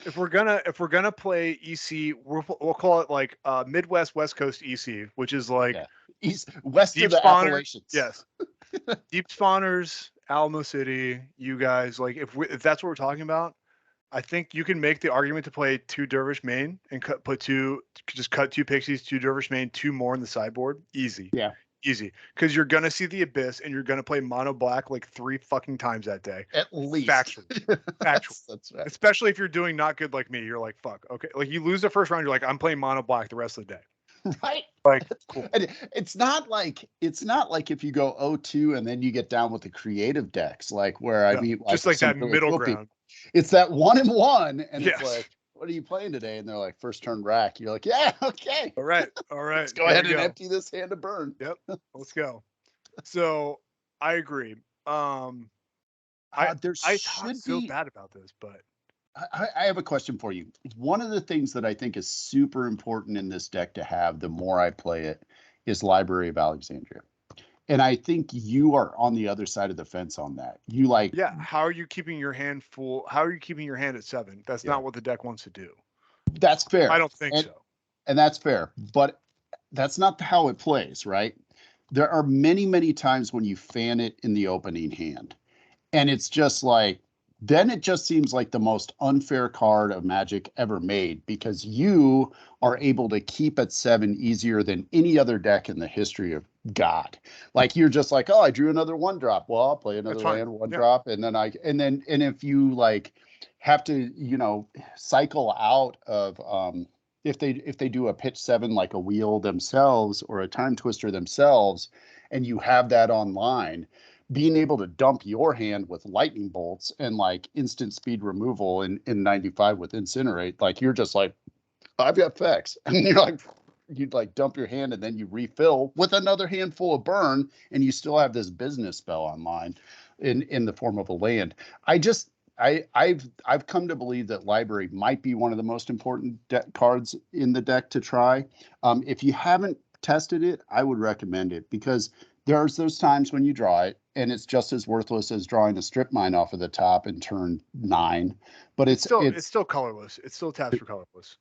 if we're gonna play EC, we'll call it like Midwest West Coast EC, which is like yeah. West deep of the spawner. Appalachians. Yes, deep spawners, Alamo City. You guys like if that's what we're talking about. I think you can make the argument to play 2 Dervish main and just cut 2 pixies, 2 Dervish main, 2 more in the sideboard. Easy. Yeah. Easy. Because you're gonna see the abyss and you're gonna play mono black like 3 fucking times that day. At least. Factual. Factual. That's right. Especially if you're doing not good like me. You're like, fuck. Okay. Like you lose the first round, you're like, I'm playing mono black the rest of the day. Right. Like cool. And it's not like if you go 0-2 and then you get down with the creative decks, like where I mean, just like that really middle cool ground. It's that 1-1, and Yes. it's like, what are you playing today? And they're like, first turn rack. You're like, yeah, okay. All right. Let's go ahead and empty this hand of burn. Yep. Let's go. So I agree. I talk so bad about this, but I have a question for you. One of the things that I think is super important in this deck to have, the more I play it, is Library of Alexandria. And I think you are on the other side of the fence on that. You like, yeah. How are you keeping your hand full? How are you keeping your hand at 7? That's not what the deck wants to do. That's fair. I don't think so. And that's fair, but that's not how it plays, right? There are many, many times when you fan it in the opening hand, and it's just like, then it just seems like the most unfair card of Magic ever made, because you are able to keep at 7 easier than any other deck in the history of God. Like you're just like, oh, I drew another 1-drop. Well, I'll play another land 1-drop, and then if you like have to, cycle out of if they do a pitch 7 like a wheel themselves or a time twister themselves, and you have that online, being able to dump your hand with lightning bolts and like instant speed removal in 95 with incinerate, like you're just like, I've got Fex. And you'd like dump your hand and then you refill with another handful of burn, and you still have this business spell online in the form of a land. I've come to believe that Library might be one of the most important cards in the deck to try. If you haven't tested it, I would recommend it, because there's those times when you draw it and it's just as worthless as drawing a strip mine off of the top in turn 9. But it's still colorless. It still taps for colorless.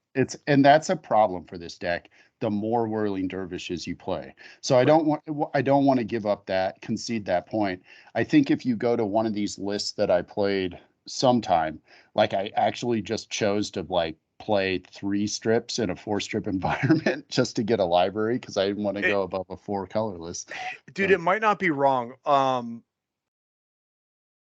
And that's a problem for this deck. The more Whirling Dervishes you play, so I don't want to concede that point. I think if you go to one of these lists that I played sometime, like I actually just chose to like play 3 strips in a 4-strip environment just to get a library, because I didn't want to go above a 4 colorless. Dude, it might not be wrong. I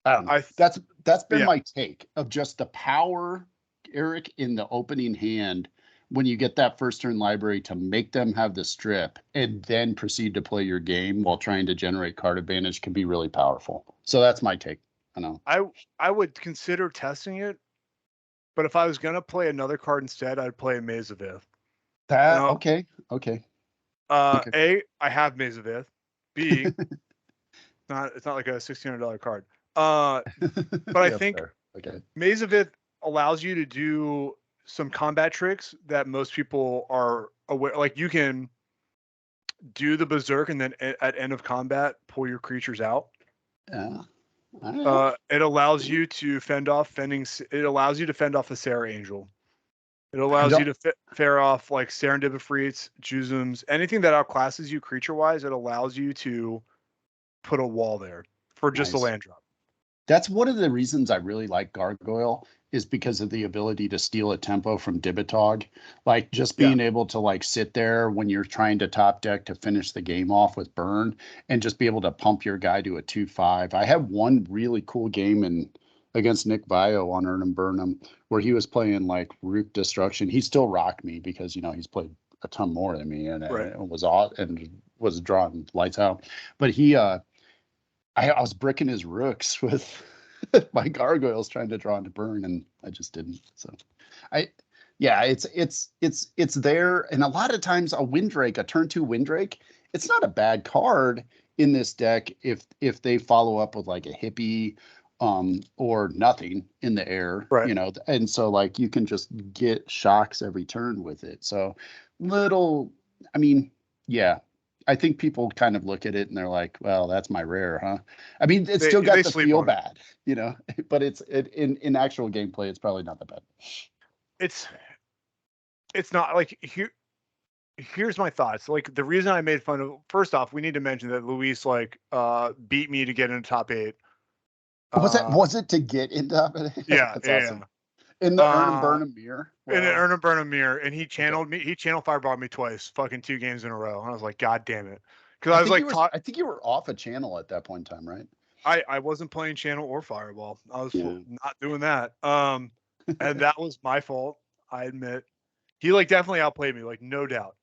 don't know. That's been my take of just the power, Eric, in the opening hand when you get that first turn library to make them have the strip and then proceed to play your game while trying to generate card advantage can be really powerful. So that's my take. I know. I would consider testing it, but if I was gonna play another card instead, I'd play a Maze of Ith. That Uh, okay. Okay. Okay. A, I have Maze of Ith. B, it's not like a $1,600 card. Uh, but I Yeah, think fair. Okay. Maze of Ith allows you to do some combat tricks that most people are aware. Like you can do the berserk and then at end of combat pull your creatures out. Yeah. All It allows right. you to fend off fending. It allows you to fend off the Sarah Angel. It I allows you don't to fare off like Serendipifreets, Juzums, anything that outclasses you creature wise. It allows you to put a wall there for just a nice. land drop. That's one of the reasons I really like Gargoyle is because of the ability to steal a tempo from Dibitog. Like just Yeah, being able to like sit there when you're trying to top deck to finish the game off with burn and just be able to pump your guy to a 2-5. I have one really cool game in against Nick Bio on Earn and Burnham where he was playing like Root Destruction. He still rocked me because he's played a ton more than me and right. it was odd and was drawing lights out. But I was bricking his rooks with my gargoyles trying to draw into burn, and I just didn't. So, I, yeah, it's there, and a lot of times a turn two Windrake, it's not a bad card in this deck if they follow up with like a hippie, or nothing in the air, Right. and so like you can just get shocks every turn with it. So, little, I mean, yeah, I think people kind of look at it and they're like, well, that's my rare, huh? I mean, it's still They got the sleep feel on it. bad, but in actual gameplay, it's probably not that bad. It's it's not like here's my thoughts. Like the reason I made fun of first off, we need to mention that Luis like beat me to get into top 8. Was it to get into Yeah, That's yeah. awesome. In the Earn and Burn a mirror? And it Wow. earned a burn a mirror, and he Okay. channeled me. He channel fireballed me twice, fucking 2 games in a row. And I was like, God damn it, because I was like, I think you were off a channel at that point in time, right? I wasn't playing channel or fireball. I was Yeah. not doing that. And that was my fault. I admit. He like definitely outplayed me, like no doubt.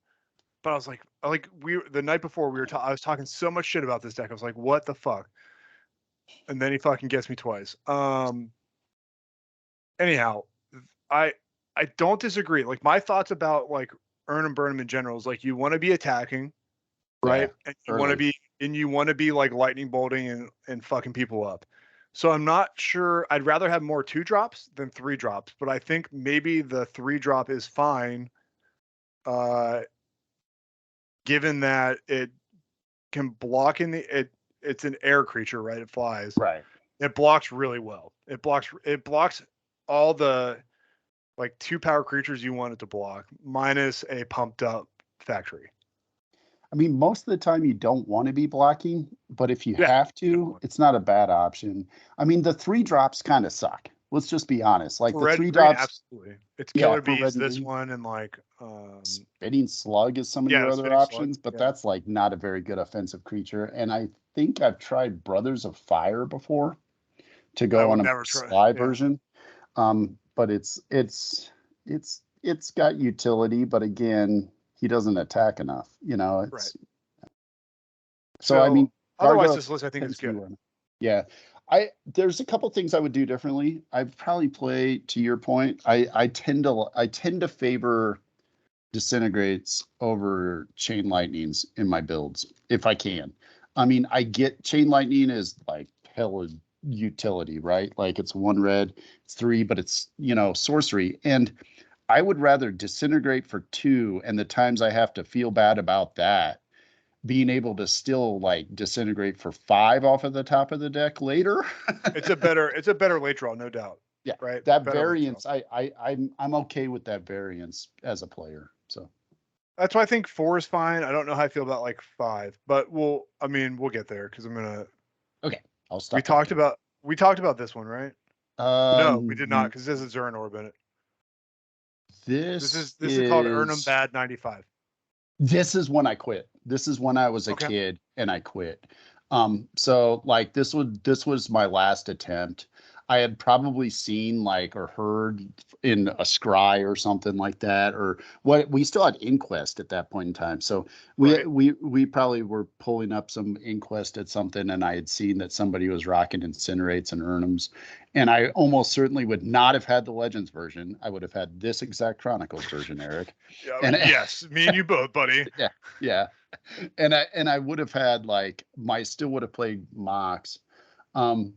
But I was like the night before we were I was talking so much shit about this deck. I was like, what the fuck? And then he fucking gets me twice. Anyhow, I I don't disagree. Like my thoughts about like Earn and Burn in general is like you want to be attacking, Yeah. right? Early. And you want to be like lightning bolting and fucking people up. So I'm not sure. I'd rather have more 2 drops than 3 drops, but I think maybe the 3 drop is fine, uh, given that it can block in the it. It's an air creature, right? It flies. Right. It blocks really well. It blocks all the like 2 power creatures you want it to block, minus a pumped up factory. I mean, most of the time you don't want to be blocking, but if you Yeah, have to, definitely. it's not a bad option. I mean, the 3 drops kind of suck. Let's just be honest. Like For the red three and green, drops, absolutely. It's yeah, Killer for red Bees, and this green. one, and like Spitting Slug is some of yeah, your the other spinning slug. options, but Yeah. that's like not a very good offensive creature. And I think I've tried Brothers of Fire before to I go would on a never try. sly Yeah. version. But it's got utility, but again, he doesn't attack enough. Right. It's so I So mean, otherwise Gargoyle this list I think is tends to be good. one. Yeah. There's a couple things I would do differently. I'd probably play to your point. I tend to favor disintegrates over chain lightnings in my builds if I can. I mean, I get chain lightning is like hella utility, right? Like it's 1 red, it's 3, but it's sorcery. And I would rather disintegrate for 2, and the times I have to feel bad about that, being able to still like disintegrate for 5 off of the top of the deck later. It's a better late draw, no doubt. Yeah, Right? that Better late draw. variance, I'm okay with that variance as a player. So That's why I think 4 is fine. I don't know how I feel about like 5, but we'll get there because I'm gonna okay, I'll we stop talked talking. about we talked about this one, right? No, we did not because this is Zern Orb in it. This This is called Earn'em Bad 95. this is when I quit. This is when I was a Okay. kid and I quit. So like this was my last attempt. I had probably seen like or heard in a scry or something like that, or what we still had Inquest at that point in time. So Right. we probably were pulling up some Inquest at something, and I had seen that somebody was rocking Incinerates and Urnums, and I almost certainly would not have had the Legends version. I would have had this exact Chronicles version, Eric. Yeah, And yes, me and you both, buddy. yeah, yeah, and I would have had like my still would have played Mox. Um,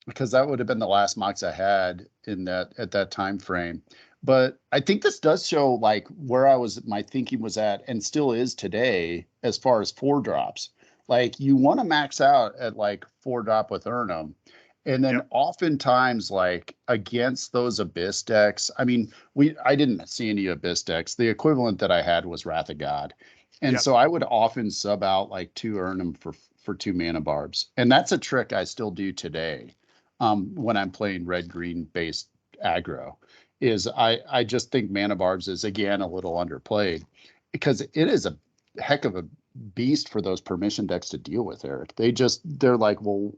because that would have been the last mocks I had in that at that time frame. But I think this does show like where my thinking was at and still is today as far as 4 drops. Like you want to max out at like 4 drop with Urnum. And then Yep. oftentimes like against those Abyss decks, I mean, I didn't see any Abyss decks. The equivalent that I had was Wrath of God. And Yep. so I would often sub out like 2 Urnum for 2 mana barbs. And that's a trick I still do today when I'm playing red-green based aggro. Is I just think Mana Barbs is again a little underplayed because it is a heck of a beast for those permission decks to deal with, Eric. They're like, well,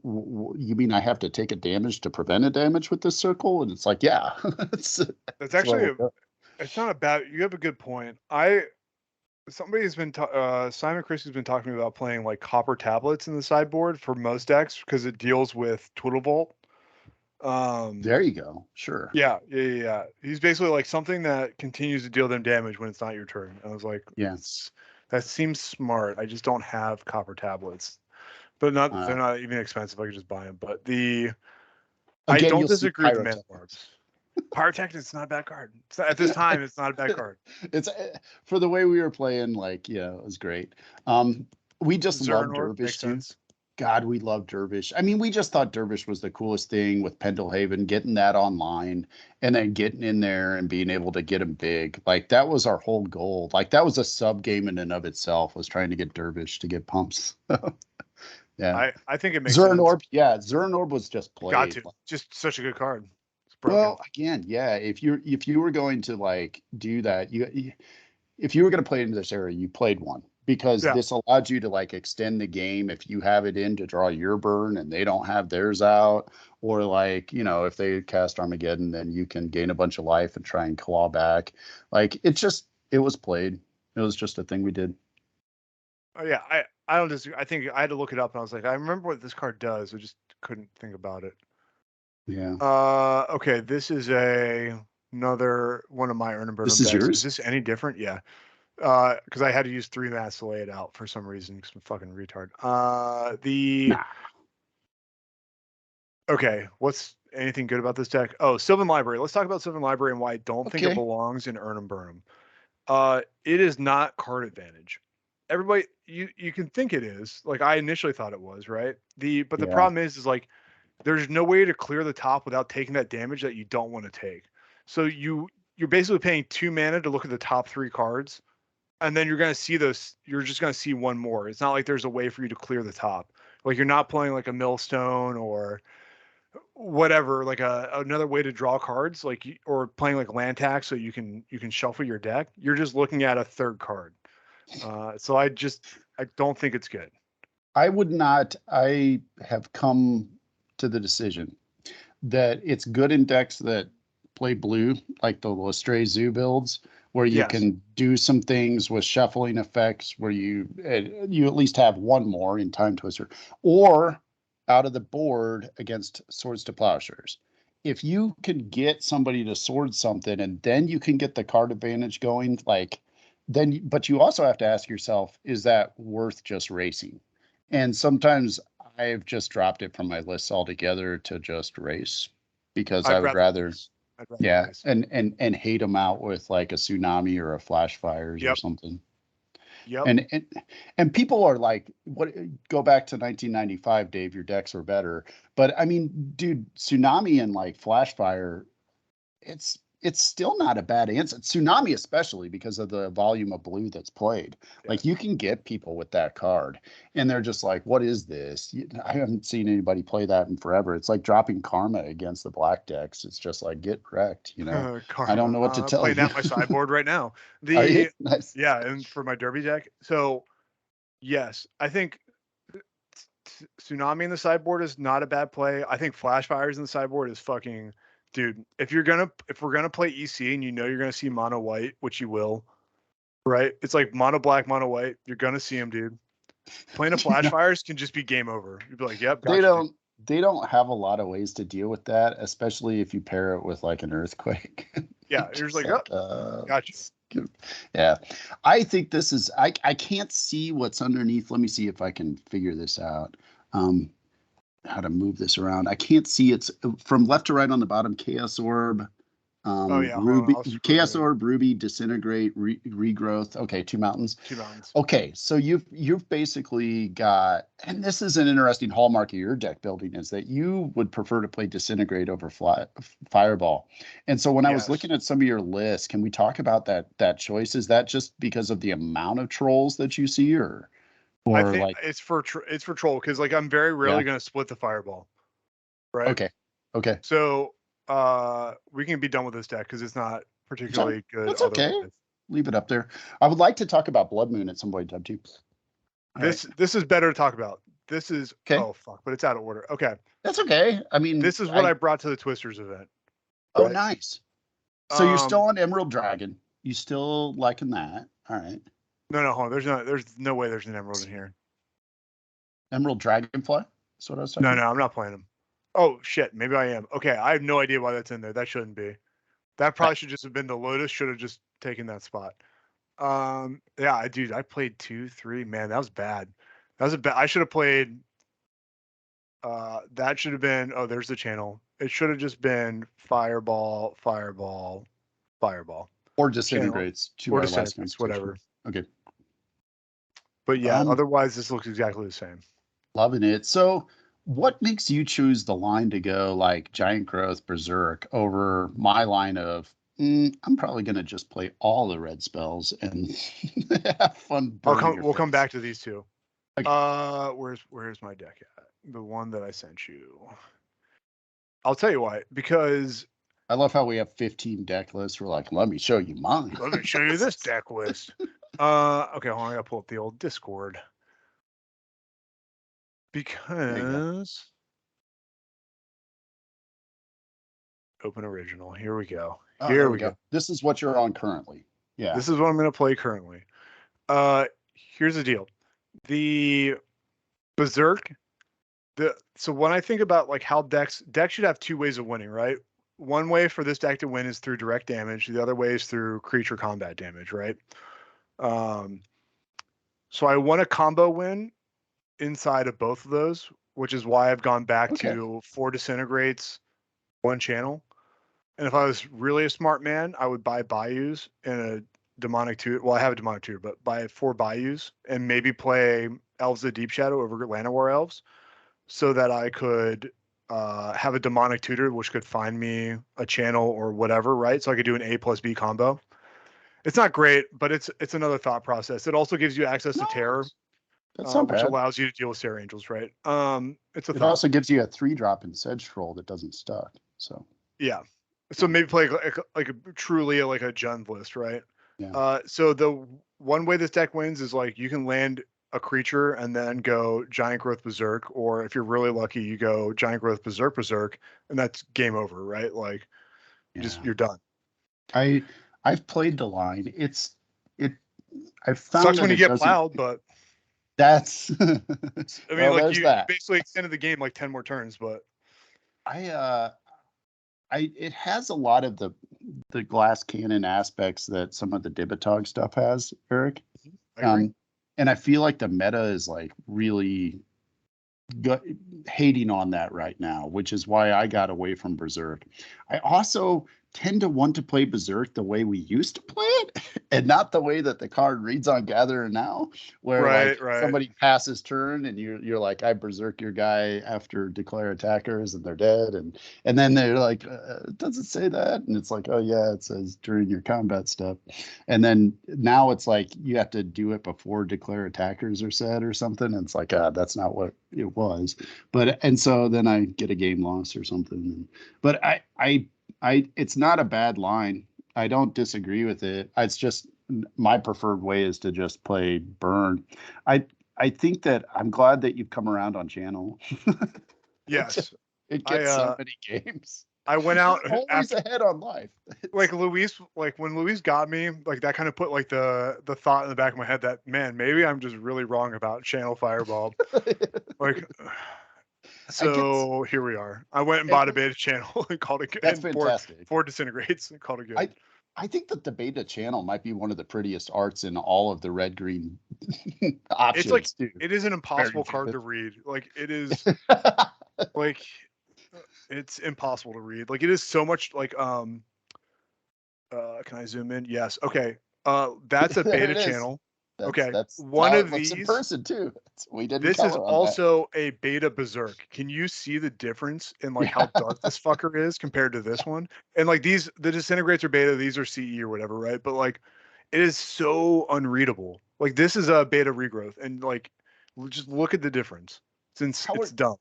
you mean I have to take a damage to prevent a damage with this circle? And it's like, yeah, That's that's actually what it's not a bad. You have a good point. Somebody's been Simon Christie's been talking to me about playing like copper tablets in the sideboard for most decks because it deals with Twiddle Vault. there you go. Sure. Yeah. He's basically like something that continues to deal them damage when it's not your turn. I was like, Yeah. that seems smart. I just don't have copper tablets, but they're not even expensive. I could just buy them. But I Again, don't you'll see disagree with the mana Pyrotech. barbs. Pyrotech is not a bad card. At this time, it's not a bad card. It's for the way we were playing, like, yeah, it was great. We just love Zernor Dervish makes too. sense. God, we love Dervish. I mean, we just thought Dervish was the coolest thing with Pendelhaven, getting that online and then getting in there and being able to get him big. Like that was our whole goal. Like that was a sub game in and of itself, was trying to get Dervish to get pumps. Yeah. I think it makes sense. Zernorb, yeah, Zernorb was just Got played. to. Just such a good card. It's broken. Well, again, yeah, if you were going to like do that, if you were going to play into this area, you played one because Yeah. this allowed you to like extend the game if you have it in to draw your burn and they don't have theirs out, or like, if they cast Armageddon, then you can gain a bunch of life and try and claw back. Like it was played. It was just a thing we did. Oh yeah. I don't disagree. I think I had to look it up and I was like, I remember what this card does. I just couldn't think about it. Yeah. Okay. This is another one of my Urnum This Burnham is decks. yours? Is this any different? Yeah. Because I had to use 3 mats to lay it out for some reason. Because I'm fucking retard. Nah. Okay, what's anything good about this deck? Oh, Sylvan Library. Let's talk about Sylvan Library and why I don't think it Okay. belongs in Urnum Burnham. It is not card advantage. Everybody, you can think it is. Like I initially thought it was, right? But the Yeah. problem is like there's no way to clear the top without taking that damage that you don't want to take. So you're basically paying 2 mana to look at the top 3 cards, and then you're gonna see those. You're just gonna see one more. It's not like there's a way for you to clear the top. Like you're not playing like a Millstone or whatever, like another way to draw cards, like or playing like land tax, so you can shuffle your deck. You're just looking at a third card. So I don't think it's good. I have come to the decision that it's good in decks that play blue, like the Lestray Zoo builds, where you Yes, can do some things with shuffling effects, where you at least have one more in Time Twister, or out of the board against Swords to Plowshares. If you can get somebody to sword something, and then you can get the card advantage going, but you also have to ask yourself, is that worth just racing? And sometimes I've just dropped it from my list altogether to just race because I I'd would rather rather, race. I'd rather yeah, race. and hate them out with like a tsunami or a flash fires or Yep, something. yep. And people are like, what? Go back to 1995, Dave. Your decks are better. But I mean, dude, tsunami and like flash fire, it's still not a bad answer. Tsunami, especially because of the volume of blue that's played. Yeah. Like you can get people with that card, and they're just like, "What is this?" I haven't seen anybody play that in forever. It's like dropping Karma against the black decks. It's just like get wrecked. I don't Karma. know what to tell Playing you. out my sideboard right now. Are you The nice? Yeah, and for my derby deck. So yes, I think Tsunami in the sideboard is not a bad play. I think Flash Fires in the sideboard is fucking, dude. If we're gonna play EC and you know you're gonna see mono white, which you will, right? It's like mono black, mono white. You're gonna see them, dude. Playing a Flash Fires can just be game over. You'd be like, yep, They gotcha, dude. don't have a lot of ways to deal with that, especially if you pair it with like an earthquake. Yeah, you're just like, oh, gotcha. Yeah. I think this is I can't see what's underneath. Let me see if I can figure this out. How to move this around. I can't see it's from left to right on the bottom. Chaos Orb, Oh yeah, hold on, Ruby, I'll scroll Chaos it. Orb, Ruby, Disintegrate, Regrowth. Okay, 2 mountains. 2 mountains. Okay, so you've basically got, and this is an interesting hallmark of your deck building, is that you would prefer to play Disintegrate over Fireball. And so when I was Yes. looking at some of your lists, can we talk about that choice? Is that just because of the amount of trolls that you see, or I think like it's for troll because like I'm very rarely gonna split the fireball, right? okay. So we can be done with this deck because it's not particularly good That's okay. otherwise. Leave it up there. I would like to talk about Blood Moon at some point, Dub too. This is better to talk about. This is Okay. Oh fuck, but it's out of order. Okay. That's okay. I mean, This is what I brought to the Twisters event. Oh, right? nice. So you're still on Emerald Dragon. You still liking that? All right. No, hold on. There's no way there's an emerald in here. Emerald Dragonfly? That's what I was talking No, about. I'm not playing them. Oh shit, maybe I am. Okay, I have no idea why that's in there. That shouldn't be. That probably should just have been the Lotus. Should have just taken that spot. Yeah, dude, I played 2, 3. Man, that was bad. That was a bad. I should have played. That should have been. Oh, there's the channel. It should have just been Fireball, Fireball, Fireball. Or Disintegrates to or our last Disintegrates, conversation. whatever. Okay. But yeah, otherwise this looks exactly the same. Loving it. So what makes you choose the line to go like Giant Growth Berserk over my line of I'm probably going to just play all the red spells and have fun. We'll come back to these two. Okay. Where's my deck at? The one that I sent you. I'll tell you why. Because I love how we have 15 deck lists. We're like, let me show you mine. Let me show you this deck list. Okay, hold on, I gotta pull up the old Discord. Because open original. Here we go. Here we go. This is what you're on currently. Yeah. This is what I'm gonna play currently. Here's the deal. The Berserk. So when I think about like how decks should have 2 ways of winning, right? One way for this deck to win is through direct damage. The other way is through creature combat damage, right? So I want a combo win inside of both of those, which is why I've gone back to 4 Disintegrates, 1 channel. And if I was really a smart man, I would buy Bayous and a Demonic Tutor. Well, I have a Demonic Tutor, but buy 4 Bayous and maybe play Elves of Deep Shadow over Llanowar Elves so that I could have a Demonic Tutor, which could find me a channel or whatever, right? So I could do an A plus B combo. It's not great, but it's another thought process. It also gives you access to Terror, which allows you to deal with Sarah Angels, right? It also gives you a 3-drop in Sedge Troll that doesn't stuck. So yeah, so maybe play like a truly like a Jund list, right? Yeah. So the one way this deck wins is like you can land a creature and then go Giant Growth Berserk, or if you're really lucky, you go Giant Growth Berserk, and that's game over, right? Like, you're done. I've played the line. I found sucks when you get plowed, but that's. I mean, like you basically extended the game like 10 more turns, but it has a lot of the glass cannon aspects that some of the Dibitog stuff has, Eric. I agree. And I feel like the meta is like really hating on that right now, which is why I got away from Berserk. I also tend to want to play Berserk the way we used to play it and not the way that the card reads on Gatherer now, where somebody passes turn and you're like, I Berserk your guy after declare attackers and they're dead, and then they're like, does it say that? And it's like, oh yeah, it says during your combat stuff. And then now it's like you have to do it before declare attackers are said or something, and it's like, that's not what it was. And so then I get a game loss or something. But I it's not a bad line. I don't disagree with it. It's just my preferred way is to just play burn. I think that I'm glad that you've come around on channel. Yes. It I gets so many games. I went out You're always after ahead on life. like Luis, like when Luis got me, like that kind of put like the thought in the back of my head that, man, maybe I'm just really wrong about Channel Fireball. Like, I get so here we are. I went and bought a beta channel and called it good. that's And fantastic. four disintegrates and called it good. I think that the beta channel might be one of the prettiest arts in all of the red green options. It's like too. it is an impossible Very card to vivid. read. Like it is like it's impossible to read. Like it is so much like can I zoom in? Yes. Okay. That's a There beta it is. channel. Okay. That's One how of it looks in these. person too. We didn't This is color on that. also a beta berserk. Can you see the difference in like how dark this fucker is compared to this one? And like these, the disintegrates are beta, these are CE or whatever, right? But like it is so unreadable. Like this is a beta regrowth, and like just look at the difference. Since How it's are dumb.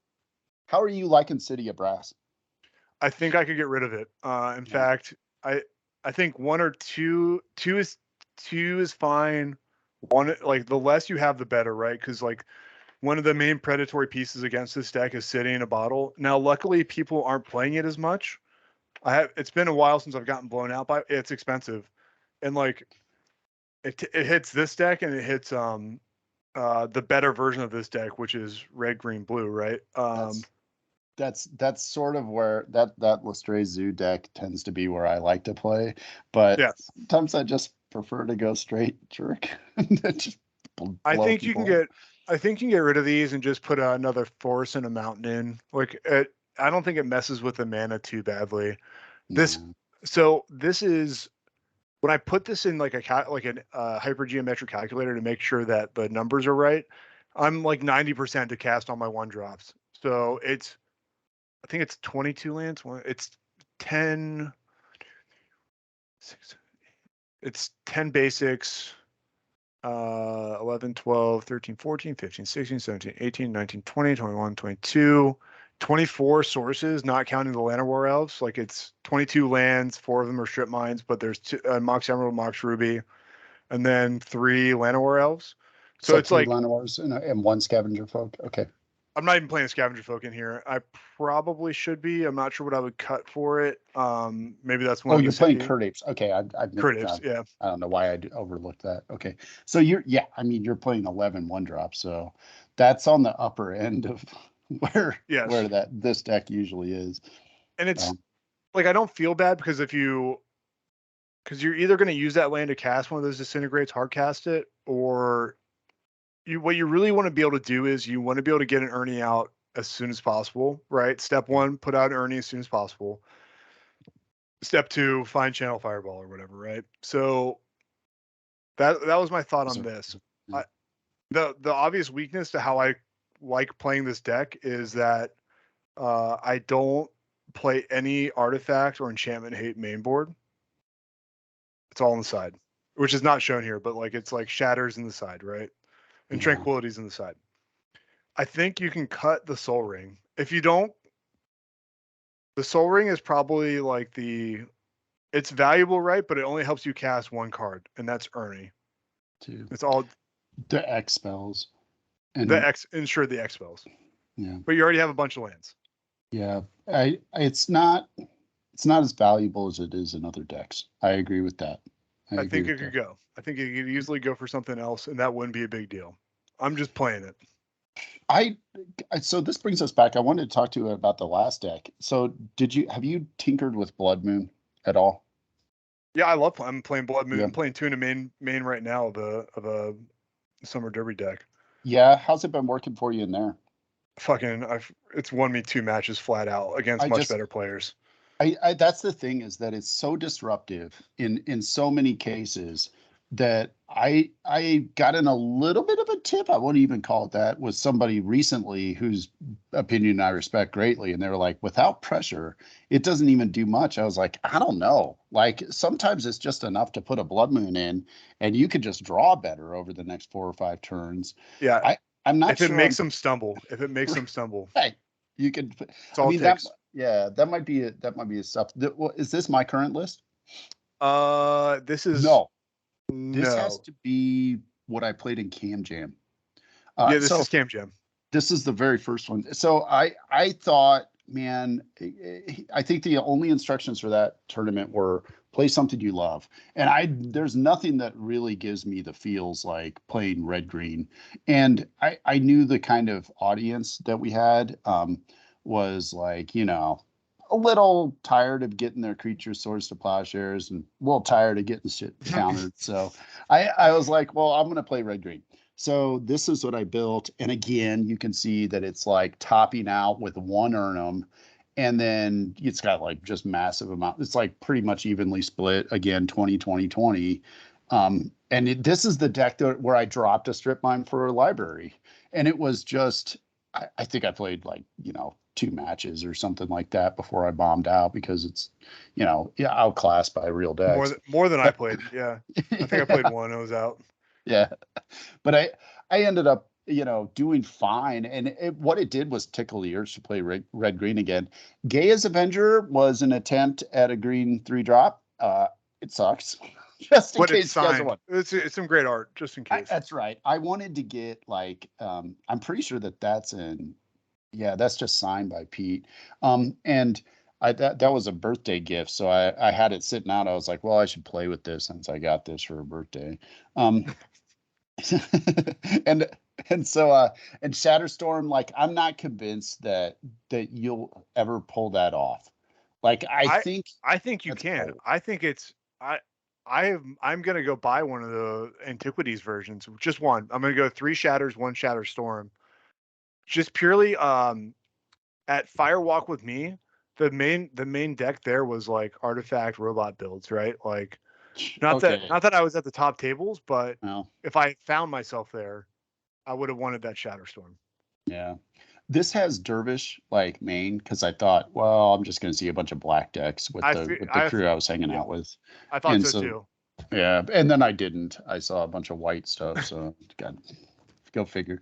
how are you liking City of Brass? I think I could get rid of it. In Yeah. fact, I think one or two is fine. One, like the less you have, the better, right? Because like one of the main predatory pieces against this deck is City in a Bottle. Now, luckily, people aren't playing it as much. It's been a while since I've gotten blown out by it. It's expensive, and like it hits this deck and it hits the better version of this deck, which is red, green, blue, right? That's sort of where that Lestrade Zoo deck tends to be where I like to play, but Yeah. sometimes I just prefer to go straight jerk. Just I blow think you can people up. get I think you can get rid of these and just put another force and a mountain in. Like I don't think it messes with the mana too badly. This No. so this is when I put this in like like an hypergeometric calculator to make sure that the numbers are right. I'm like 90% to cast on my one drops. So I think it's 22 lands. It's 10 6, it's 10 basics. 11, 12, 13, 14, 15, 16, 17, 18, 19, 20, 21, 22, 24 sources, not counting the Llanowar Elves. Like it's 22 lands, 4 of them are strip mines, but there's two, Mox Emerald, Mox Ruby, and then 3 Llanowar Elves. So it's Three like, Llanowars and one Scavenger Folk. Okay. I'm not even playing Scavenger Folk in here. I probably should be. I'm not sure what I would cut for it. Maybe that's one Oh, of the you're playing city. Curt Apes. Okay, Critics, yeah. I don't know why overlooked that. Okay, so you're playing 11 one drop, so that's on the upper end of Yes. where this deck usually is. And it's like I don't feel bad because because you're either going to use that land to cast one of those disintegrates, hard cast it, or what you really want to be able to do is you want to be able to get an Ernie out as soon as possible, right? Step 1, put out an Ernie as soon as possible. Step 2, find Channel Fireball or whatever, right? So that was my thought on this. The obvious weakness to how I like playing this deck is that I don't play any artifact or enchantment hate main board. It's all on the side, which is not shown here, but like it's like shatters in the side, right? And tranquilities in the side. I think you can cut the soul ring. If you don't, the soul ring is probably like it's valuable, right? But it only helps you cast one card, and that's Ernie. It's all the X spells and the X ensure the X spells. Yeah. But you already have a bunch of lands. Yeah. It's not as valuable as it is in other decks. I agree with that. I think it could go. I think it could easily go for something else, and that wouldn't be a big deal. I'm just playing it. So this brings us back. I wanted to talk to you about the last deck. So have you tinkered with Blood Moon at all? Yeah, I'm playing Blood Moon. Yeah. I'm playing Tuna main right now of a Summer Derby deck. Yeah, how's it been working for you in there? It's won me 2 matches flat out against much better players. That's the thing, is that it's so disruptive in so many cases that I got in a little bit of a tip. I wouldn't even call it that, with somebody recently whose opinion I respect greatly. And they were like, without pressure, it doesn't even do much. I was like, I don't know. Like sometimes it's just enough to put a Blood Moon in and you could just draw better over the next 4 or 5 turns. Yeah. I'm not sure. If it makes them stumble. Hey, you could. That's all it takes. That might be a stuff. Is this my current list? This is no. This has to be what I played in Cam Jam. Yeah, this So is Camp Jam. this is the very first one. So I thought, man, I think the only instructions for that tournament were play something you love. And there's nothing that really gives me the feels like playing red green. And I knew the kind of audience that we had was like, a little tired of getting their creature swords to plowshares and a little tired of getting shit countered. So I was like, well, I'm gonna play red green. So this is what I built. And again, you can see that it's like topping out with one Urnum. And then it's got like just massive amount. It's like pretty much evenly split. Again, 20, 20, 20. And this is the deck where I dropped a strip mine for a library. And it was just, I think I played like, 2 matches or something like that before I bombed out because it's, yeah, outclassed by real decks. More than I played. Yeah, I think I played one. I was out. Yeah. But I ended up, doing fine. And what it did was tickle the urge to play red green again. Gaia's Avenger was an attempt at a green 3-drop. It sucks. Just in But it's case you guys are signed. wondering. It's some great art, just in case. That's right. I wanted to get like I'm pretty sure that's that's just signed by Pete. And that was a birthday gift, so I had it sitting out. I was like, well, I should play with this since I got this for a birthday. Um, and and so and Shatterstorm, like I'm not convinced that you'll ever pull that off. Like I I think you that's can. bold. I think it's I'm gonna go buy one of the Antiquities versions. Just one. I'm gonna go 3 Shatters, 1 Shatter Storm. Just purely at Firewalk with me, the main deck there was like artifact robot builds, right? Like Okay. not that I was at the top tables, but Well, if I found myself there, I would have wanted that Shatterstorm. yeah. This has Dervish like main because I thought, well, I'm just going to see a bunch of black decks with I the fe- with the I crew I was hanging yeah, out with, I thought and so so too. yeah, and then I didn't. I saw a bunch of white stuff, so God, go figure.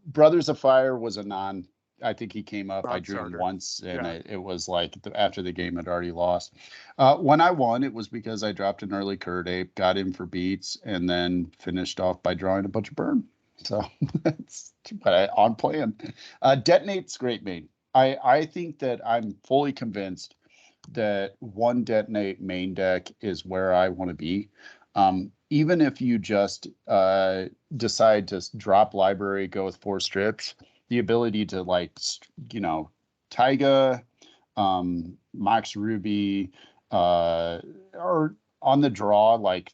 Brothers of Fire was a non. I think he came up. I drew him Non-starter. once, and Yeah. it was like after the game had already lost. When I won, it was because I dropped an early Curd Ape, got in for beats, and then finished off by drawing a bunch of burn. So that's on plan. Detonate's great main. I think that I'm fully convinced that one detonate main deck is where I want to be. Even if you just decide to drop library, go with 4 strips, the ability to like, Taiga, Max Ruby, or on the draw, like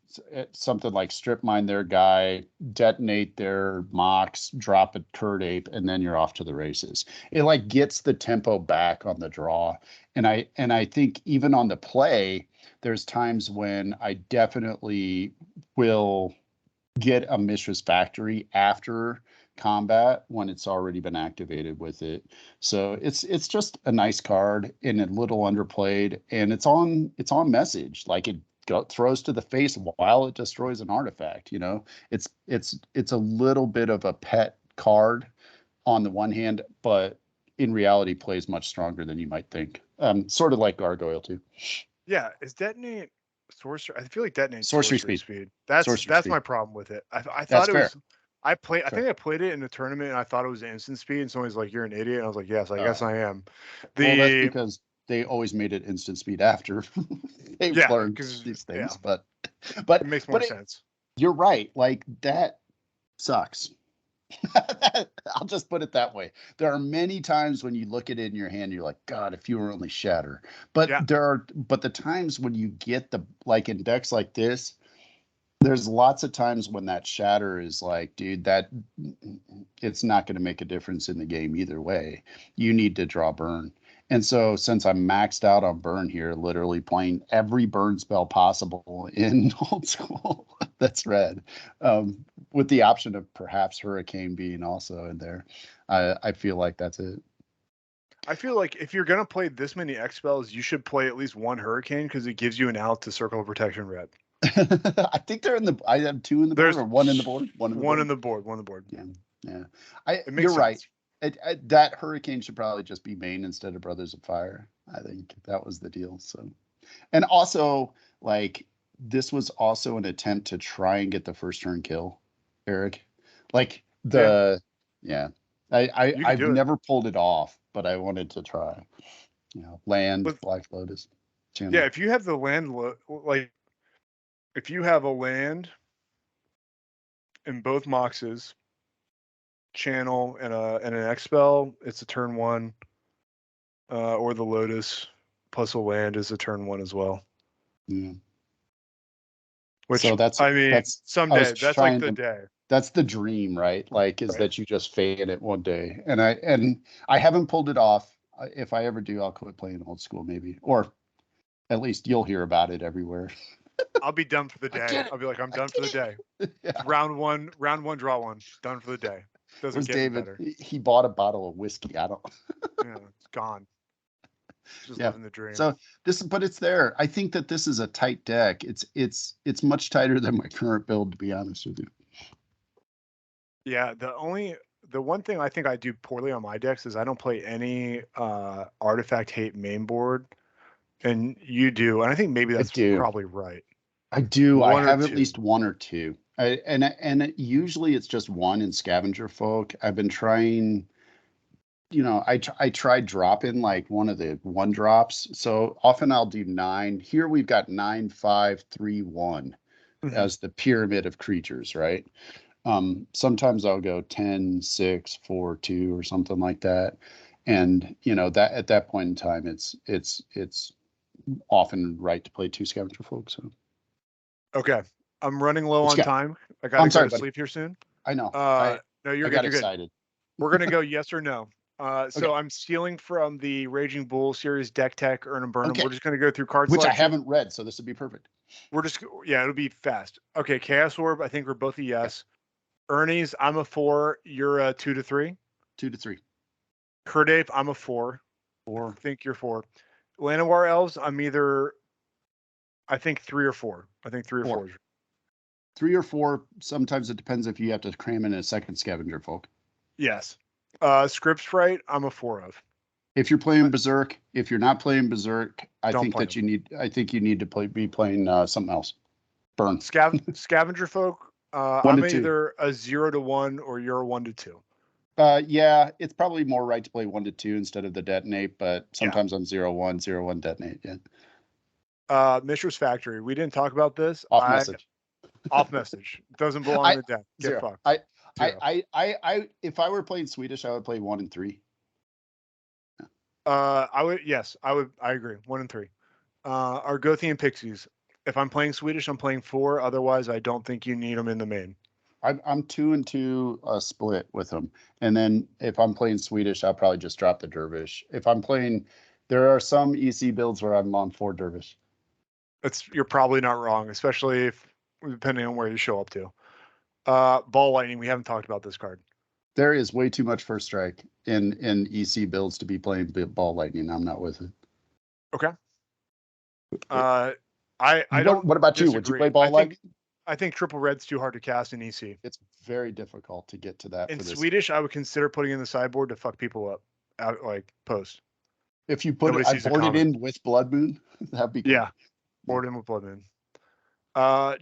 something like strip mine their guy, detonate their Mox, drop a Curd Ape, and then you're off to the races. It like gets the tempo back on the draw. And I think even on the play, there's times when I definitely will get a Mishra's Factory after combat when it's already been activated with it. So it's just a nice card and a little underplayed, and it's on message. Like it throws to the face while it destroys an artifact. It's a little bit of a pet card on the one hand, but in reality plays much stronger than you might think. Sort of like Gargoyle too. Yeah, is detonate sorcery? I feel like detonate Sorcery sorcery speed. speed. Sorcery That's my speed. problem with it. I That's thought it fair. was. I play. I Fair. think I played it in a tournament and I thought it was instant speed. And somebody's like, "You're an idiot." And I was like, "Yes, I guess Uh, I am." well, that's The because they always made it instant speed after they've yeah, learned because these yeah, things. But it but makes more but sense. you're right. Like that sucks. I'll just put it that way. There are many times when you look at it in your hand, you're like, God, if you were only shatter. Yeah, But the times when you get the like in decks like this, there's lots of times when that shatter is like, dude, that it's not going to make a difference in the game either way. You need to draw burn. And so since I'm maxed out on burn here, literally playing every burn spell possible in old school, that's red. With the option of perhaps Hurricane being also in there. I feel like that's it. I feel like if you're gonna play this many X spells, you should play at least one Hurricane because it gives you an out to Circle of Protection red. I think they're in the. I have 2 in the board There's or 1 in the board. 1 in the one board. in the board. One on the board. Yeah, yeah. It You're makes right. sense. That Hurricane should probably just be main instead of Brothers of Fire. I think that was the deal. So, and also like this was also an attempt to try and get the first turn kill, Eric. Like Yeah. You could I've do it. never pulled it off, but I wanted to try. Land, With Black Lotus, yeah, channel. if you have the land, like if you have a land in both moxes, channel and an expel, it's a turn one. Or the Lotus plus a land is a turn one as well. Yeah. Which So I mean, I was someday that's like trying the to, day, that's the dream, right? Like, is right? that you just fan it one day. And I haven't pulled it off. If I ever do, I'll quit playing old school maybe, or at least you'll hear about it everywhere. I'll be done for the I day. get it. I'll be like, I'm I done for the get day. it. Yeah. It's round one, draw one, done for the day. Doesn't Where's get any David? better. He bought a bottle of whiskey. I don't. Yeah, it's gone. Just Yeah. living the dream. So but it's there. I think that this is a tight deck. It's much tighter than my current build, to be honest with you. Yeah, the one thing I think I do poorly on my decks is I don't play any artifact hate main board, and you do, and I think maybe I that's do. probably right. I do. I One or have at two. least one or two. Usually it's just one in Scavenger Folk. I've been trying, I tried dropping like one of the one drops. So often I'll do 9. Here we've got 9, 5, 3, 1 Mhm. as the pyramid of creatures, right? Sometimes I'll go 10, 6, 4, 2 or something like that. And that at that point in time, it's often right to play 2 Scavenger Folk. So Okay, I'm running low what you on got? time. I Oh, gotta I'm go sorry, to buddy. sleep here soon. I know. No, you're I good. got You're good. excited. We're gonna go yes or no. Okay. So I'm stealing from the Raging Bull series deck tech, earn and burn 'em. Okay. We're just gonna go through card Which I selection. haven't read, so this would be perfect. Yeah, it'll be fast. Okay, Chaos Orb. I think we're both a Yeah. yes. Ernie's, I'm a 4. You're a 2 to 3. 2 to 3. Kurdape, I'm a 4. 4. I think you're 4. Llanowar Elves, I'm either I think 3 or 4. I think 3 or 4. 4. 3 or 4. Sometimes it depends if you have to cram in a second Scavenger Folk. Yes. Script Sprite, I'm a 4 of. If you're playing Berserk, if you're not playing Berserk, I Don't think play that them. I think you need to be playing something else. Burn. Scavenger Folk, 1 I'm to 2. either a 0 to 1 or you're a 1 to 2. Yeah, it's probably more right to play 1 to 2 instead of the detonate, but Yeah. sometimes I'm 0-1, 0-1 detonate. Yeah. Mishra's Factory. We didn't talk about this. Off message. Off message. Doesn't belong in I the deck. Get 0. fucked. I 0. if I were playing Swedish, I would play 1 and 3. I agree. 1 and 3. Argothian Pixies. If I'm playing Swedish, I'm playing 4. Otherwise, I don't think you need them in the main. I'm 2 and 2 split with them. And then if I'm playing Swedish, I'll probably just drop the Dervish. If I'm playing, there are some EC builds where I'm on 4 Dervish. You're probably not wrong, especially if depending on where you show up to. Ball Lightning. We haven't talked about this card. There is way too much first strike in EC builds to be playing Ball Lightning. I'm not with it. Okay. I don't What about you? Would you disagree. play Ball Lightning? I think Triple Red's too hard to cast in EC. It's very difficult to get to that In for this. Swedish, I would consider putting in the sideboard to fuck people up, out like post. If you put Nobody it, I sees the board it common. in with Blood Moon. That'd be good. Yeah, board in with Blood Moon.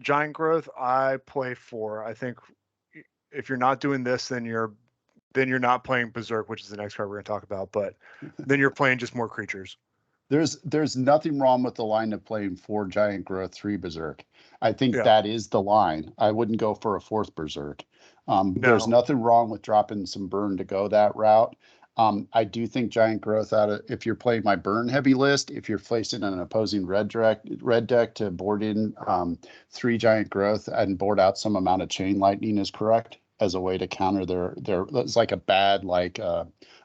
Giant Growth, I play 4. I think if you're not doing this, then you're not playing Berserk, which is the next card we're gonna talk about. But then you're playing just more creatures. There's nothing wrong with the line of playing 4 Giant Growth, 3 Berserk. I think Yeah. that is the line. I wouldn't go for a 4th Berserk. There's No. nothing wrong with dropping some burn to go that route. I do think Giant Growth if you're playing my burn heavy list, if you're facing an opposing red deck to board in 3 Giant Growth and board out some amount of Chain Lightning is correct as a way to counter their it's like a bad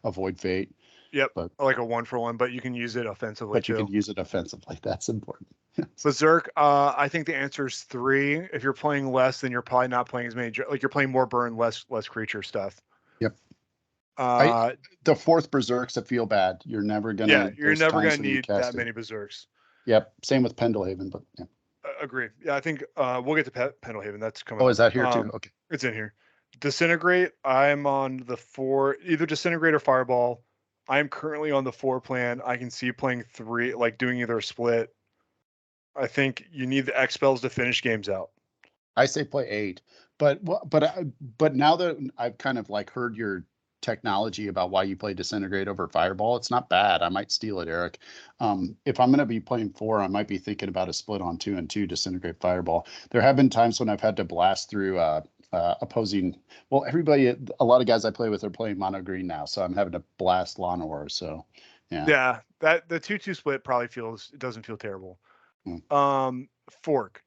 Avoid Fate. Yep. But Like a 1-for-1, but you can use it offensively you can too. use it offensively. That's important. Berserk, I think the answer is 3. If you're playing less, then you're probably not playing as many. Like you're playing more burn, less creature stuff. Yep. Uh, The 4th Berserks that feel bad. You're never gonna. yeah, you're There's never times gonna when you need that cast many it. Berserks. Yep. Same with Pendlehaven, but yeah. Agree. Yeah, I think we'll get to Pendlehaven. That's coming Oh, up. is that here too? Okay. It's in here. Disintegrate. I'm on the 4, either Disintegrate or Fireball. I'm currently on the 4 plan. I can see playing 3, like doing either a split. I think you need the X spells to finish games out. I say play 8, but now that I've kind of like heard your technology about why you play Disintegrate over Fireball, it's not bad. I might steal it, Eric. If I'm going to be playing 4, I might be thinking about a split on 2 and 2 Disintegrate Fireball. There have been times when I've had to blast through opposing. Well, a lot of guys I play with are playing mono green now, so I'm having to blast Lawnmower. So, yeah. Yeah, that the 2-2 split probably doesn't feel terrible. Fork.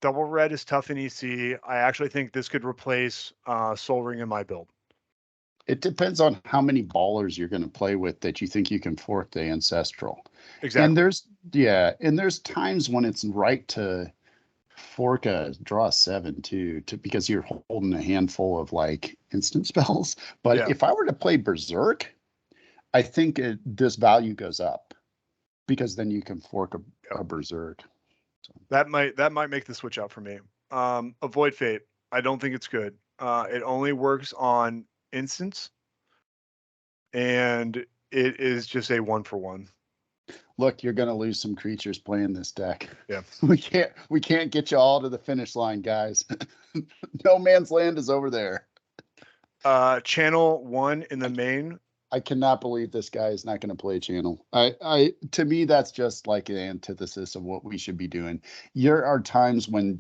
Double red is tough in EC. I actually think this could replace Soul Ring in my build. It depends on how many ballers you're going to play with that you think you can fork the Ancestral. Exactly. And there's times when it's right to fork draw a 7 too, because you're holding a handful of like instant spells. But Yeah. if I were to play Berserk, I think this value goes up because then you can fork a Berserk. So. That might make the switch out for me. Avoid Fate. I don't think it's good. It only works on instants, and it is just a 1-for-1. Look, you're going to lose some creatures playing this deck. Yeah. We can't get you all to the finish line, guys. No man's land is over there. Channel 1 in the main. I cannot believe this guy is not going to play channel. To me, that's just like an antithesis of what we should be doing. There are times when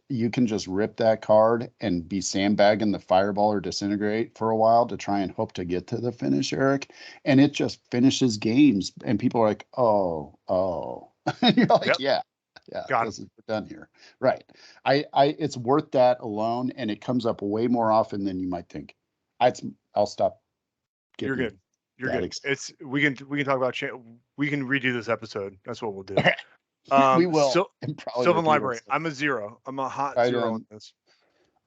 you can just rip that card and be sandbagging the Fireball or Disintegrate for a while to try and hope to get to the finish, Eric. And it just finishes games. And people are like, oh. And you're like, yep. Yeah, we're done here. Right. It's worth that alone. And it comes up way more often than you might think. I'll stop. You're good. You're good. We can talk about we can redo this episode. That's what we'll do. We will. Sylvan Library. I'm a 0. I'm a hot 0 on this.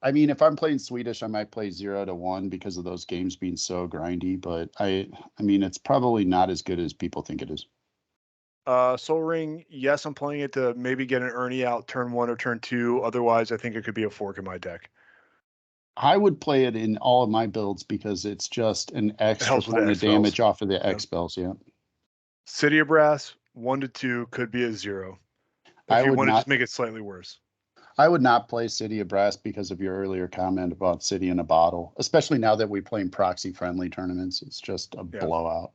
I mean, if I'm playing Swedish, I might play 0 to 1 because of those games being so grindy. But I mean, it's probably not as good as people think it is. Soul Ring. Yes, I'm playing it to maybe get an Ernie out turn 1 or turn 2. Otherwise, I think it could be a fork in my deck. I would play it in all of my builds because it's just an extra point of damage off of the X spells. Yeah. City of Brass 1 to 2 could be a 0. If you want to just make it slightly worse. I would not play City of Brass because of your earlier comment about City in a Bottle, especially now that we play in proxy friendly tournaments. It's just a blowout.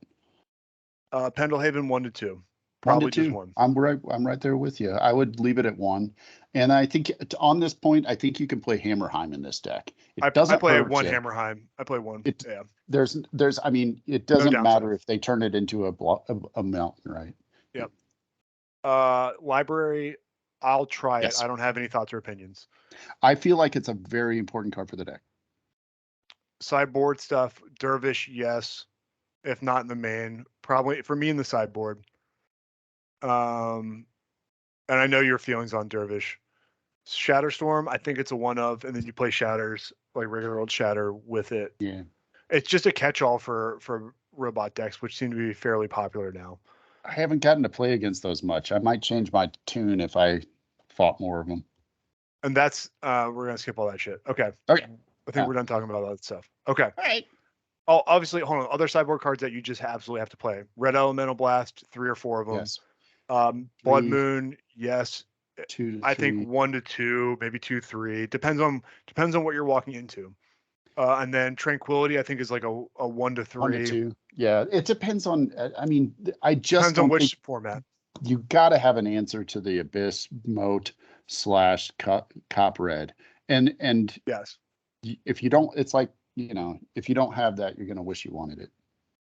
Pendelhaven 1 to 2. Probably 1 to 2. Just 1. I'm right there with you. I would leave it at 1. And I think on this point, I think you can play Hammerheim in this deck. I play 1 Hammerheim. I play 1. I mean, it doesn't matter if they turn it into a mountain, right? Yep. Library, I'll try it. I don't have any thoughts or opinions. I feel like it's a very important card for the deck. Sideboard stuff, Dervish, yes. If not in the main, probably for me in the sideboard. And I know your feelings on Dervish. Shatterstorm, I think it's a 1 of, and then you play Shatters, like regular old Shatter with it. Yeah. It's just a catch-all for robot decks, which seem to be fairly popular now. I haven't gotten to play against those much. I might change my tune if I fought more of them. And that's we're gonna skip all that shit. Okay. I think we're done talking about all that stuff. Okay. All right. Oh, obviously, hold on. Other sideboard cards that you just absolutely have to play. Red Elemental Blast, 3 or 4 of them. Yes. Blood Moon, yes. 2 to 3. I think 1 to 2, maybe 2, 3. Depends on what you're walking into. And then Tranquility, I think, is like a 1 to 3. 1 to 2. Yeah, it depends on. I mean, I just depends on which format. You got to have an answer to the Abyss Moat / Cop Red, and yes, if you don't, it's like if you don't have that, you're gonna wish you wanted it.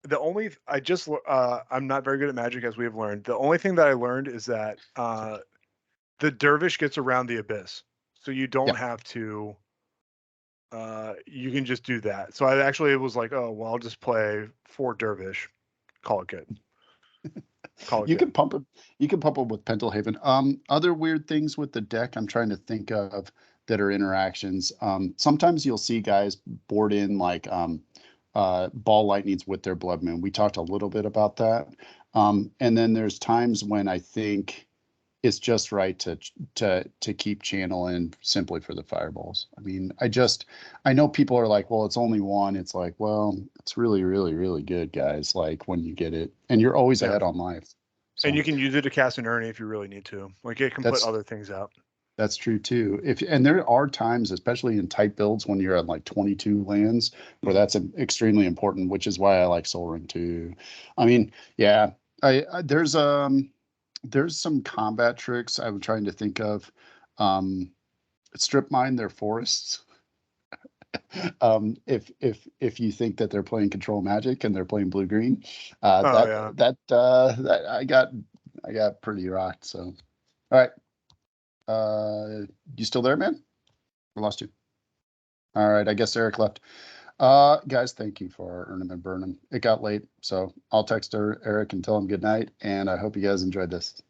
The only I'm not very good at Magic, as we have learned. The only thing that I learned is that the Dervish gets around the Abyss, so you don't have to. You can just do that. So I actually was like, oh well, I'll just play 4 Dervish, call it good. You can pump it. You can pump it with Pendelhaven. Other weird things with the deck I'm trying to think of that are interactions. Sometimes you'll see guys board in like ball lightnings with their Blood Moon. We talked a little bit about that. And then there's times when I think it's just right to keep channeling simply for the fireballs. I mean, I know people are like, well, it's only 1. It's like, well, it's really, really, really good, guys. Like when you get it, and you're always ahead on life. So, and you can use it to cast an Ernie if you really need to. Like it can put other things out. That's true too. And there are times, especially in tight builds, when you're at like 22 lands, where Mhm. that's extremely important, which is why I like Soul Ring too. I mean, yeah, there's some combat tricks I'm trying to think of. Um, Strip mine their forests. If you think that they're playing control magic and they're playing blue green, Oh yeah. that I got pretty rocked. So, all right, you still there, man? I lost you. All right, I guess Eric left. Guys, thank you for Earn 'em and Burn 'em. It got late, so I'll text Eric and tell him good night, and I hope you guys enjoyed this.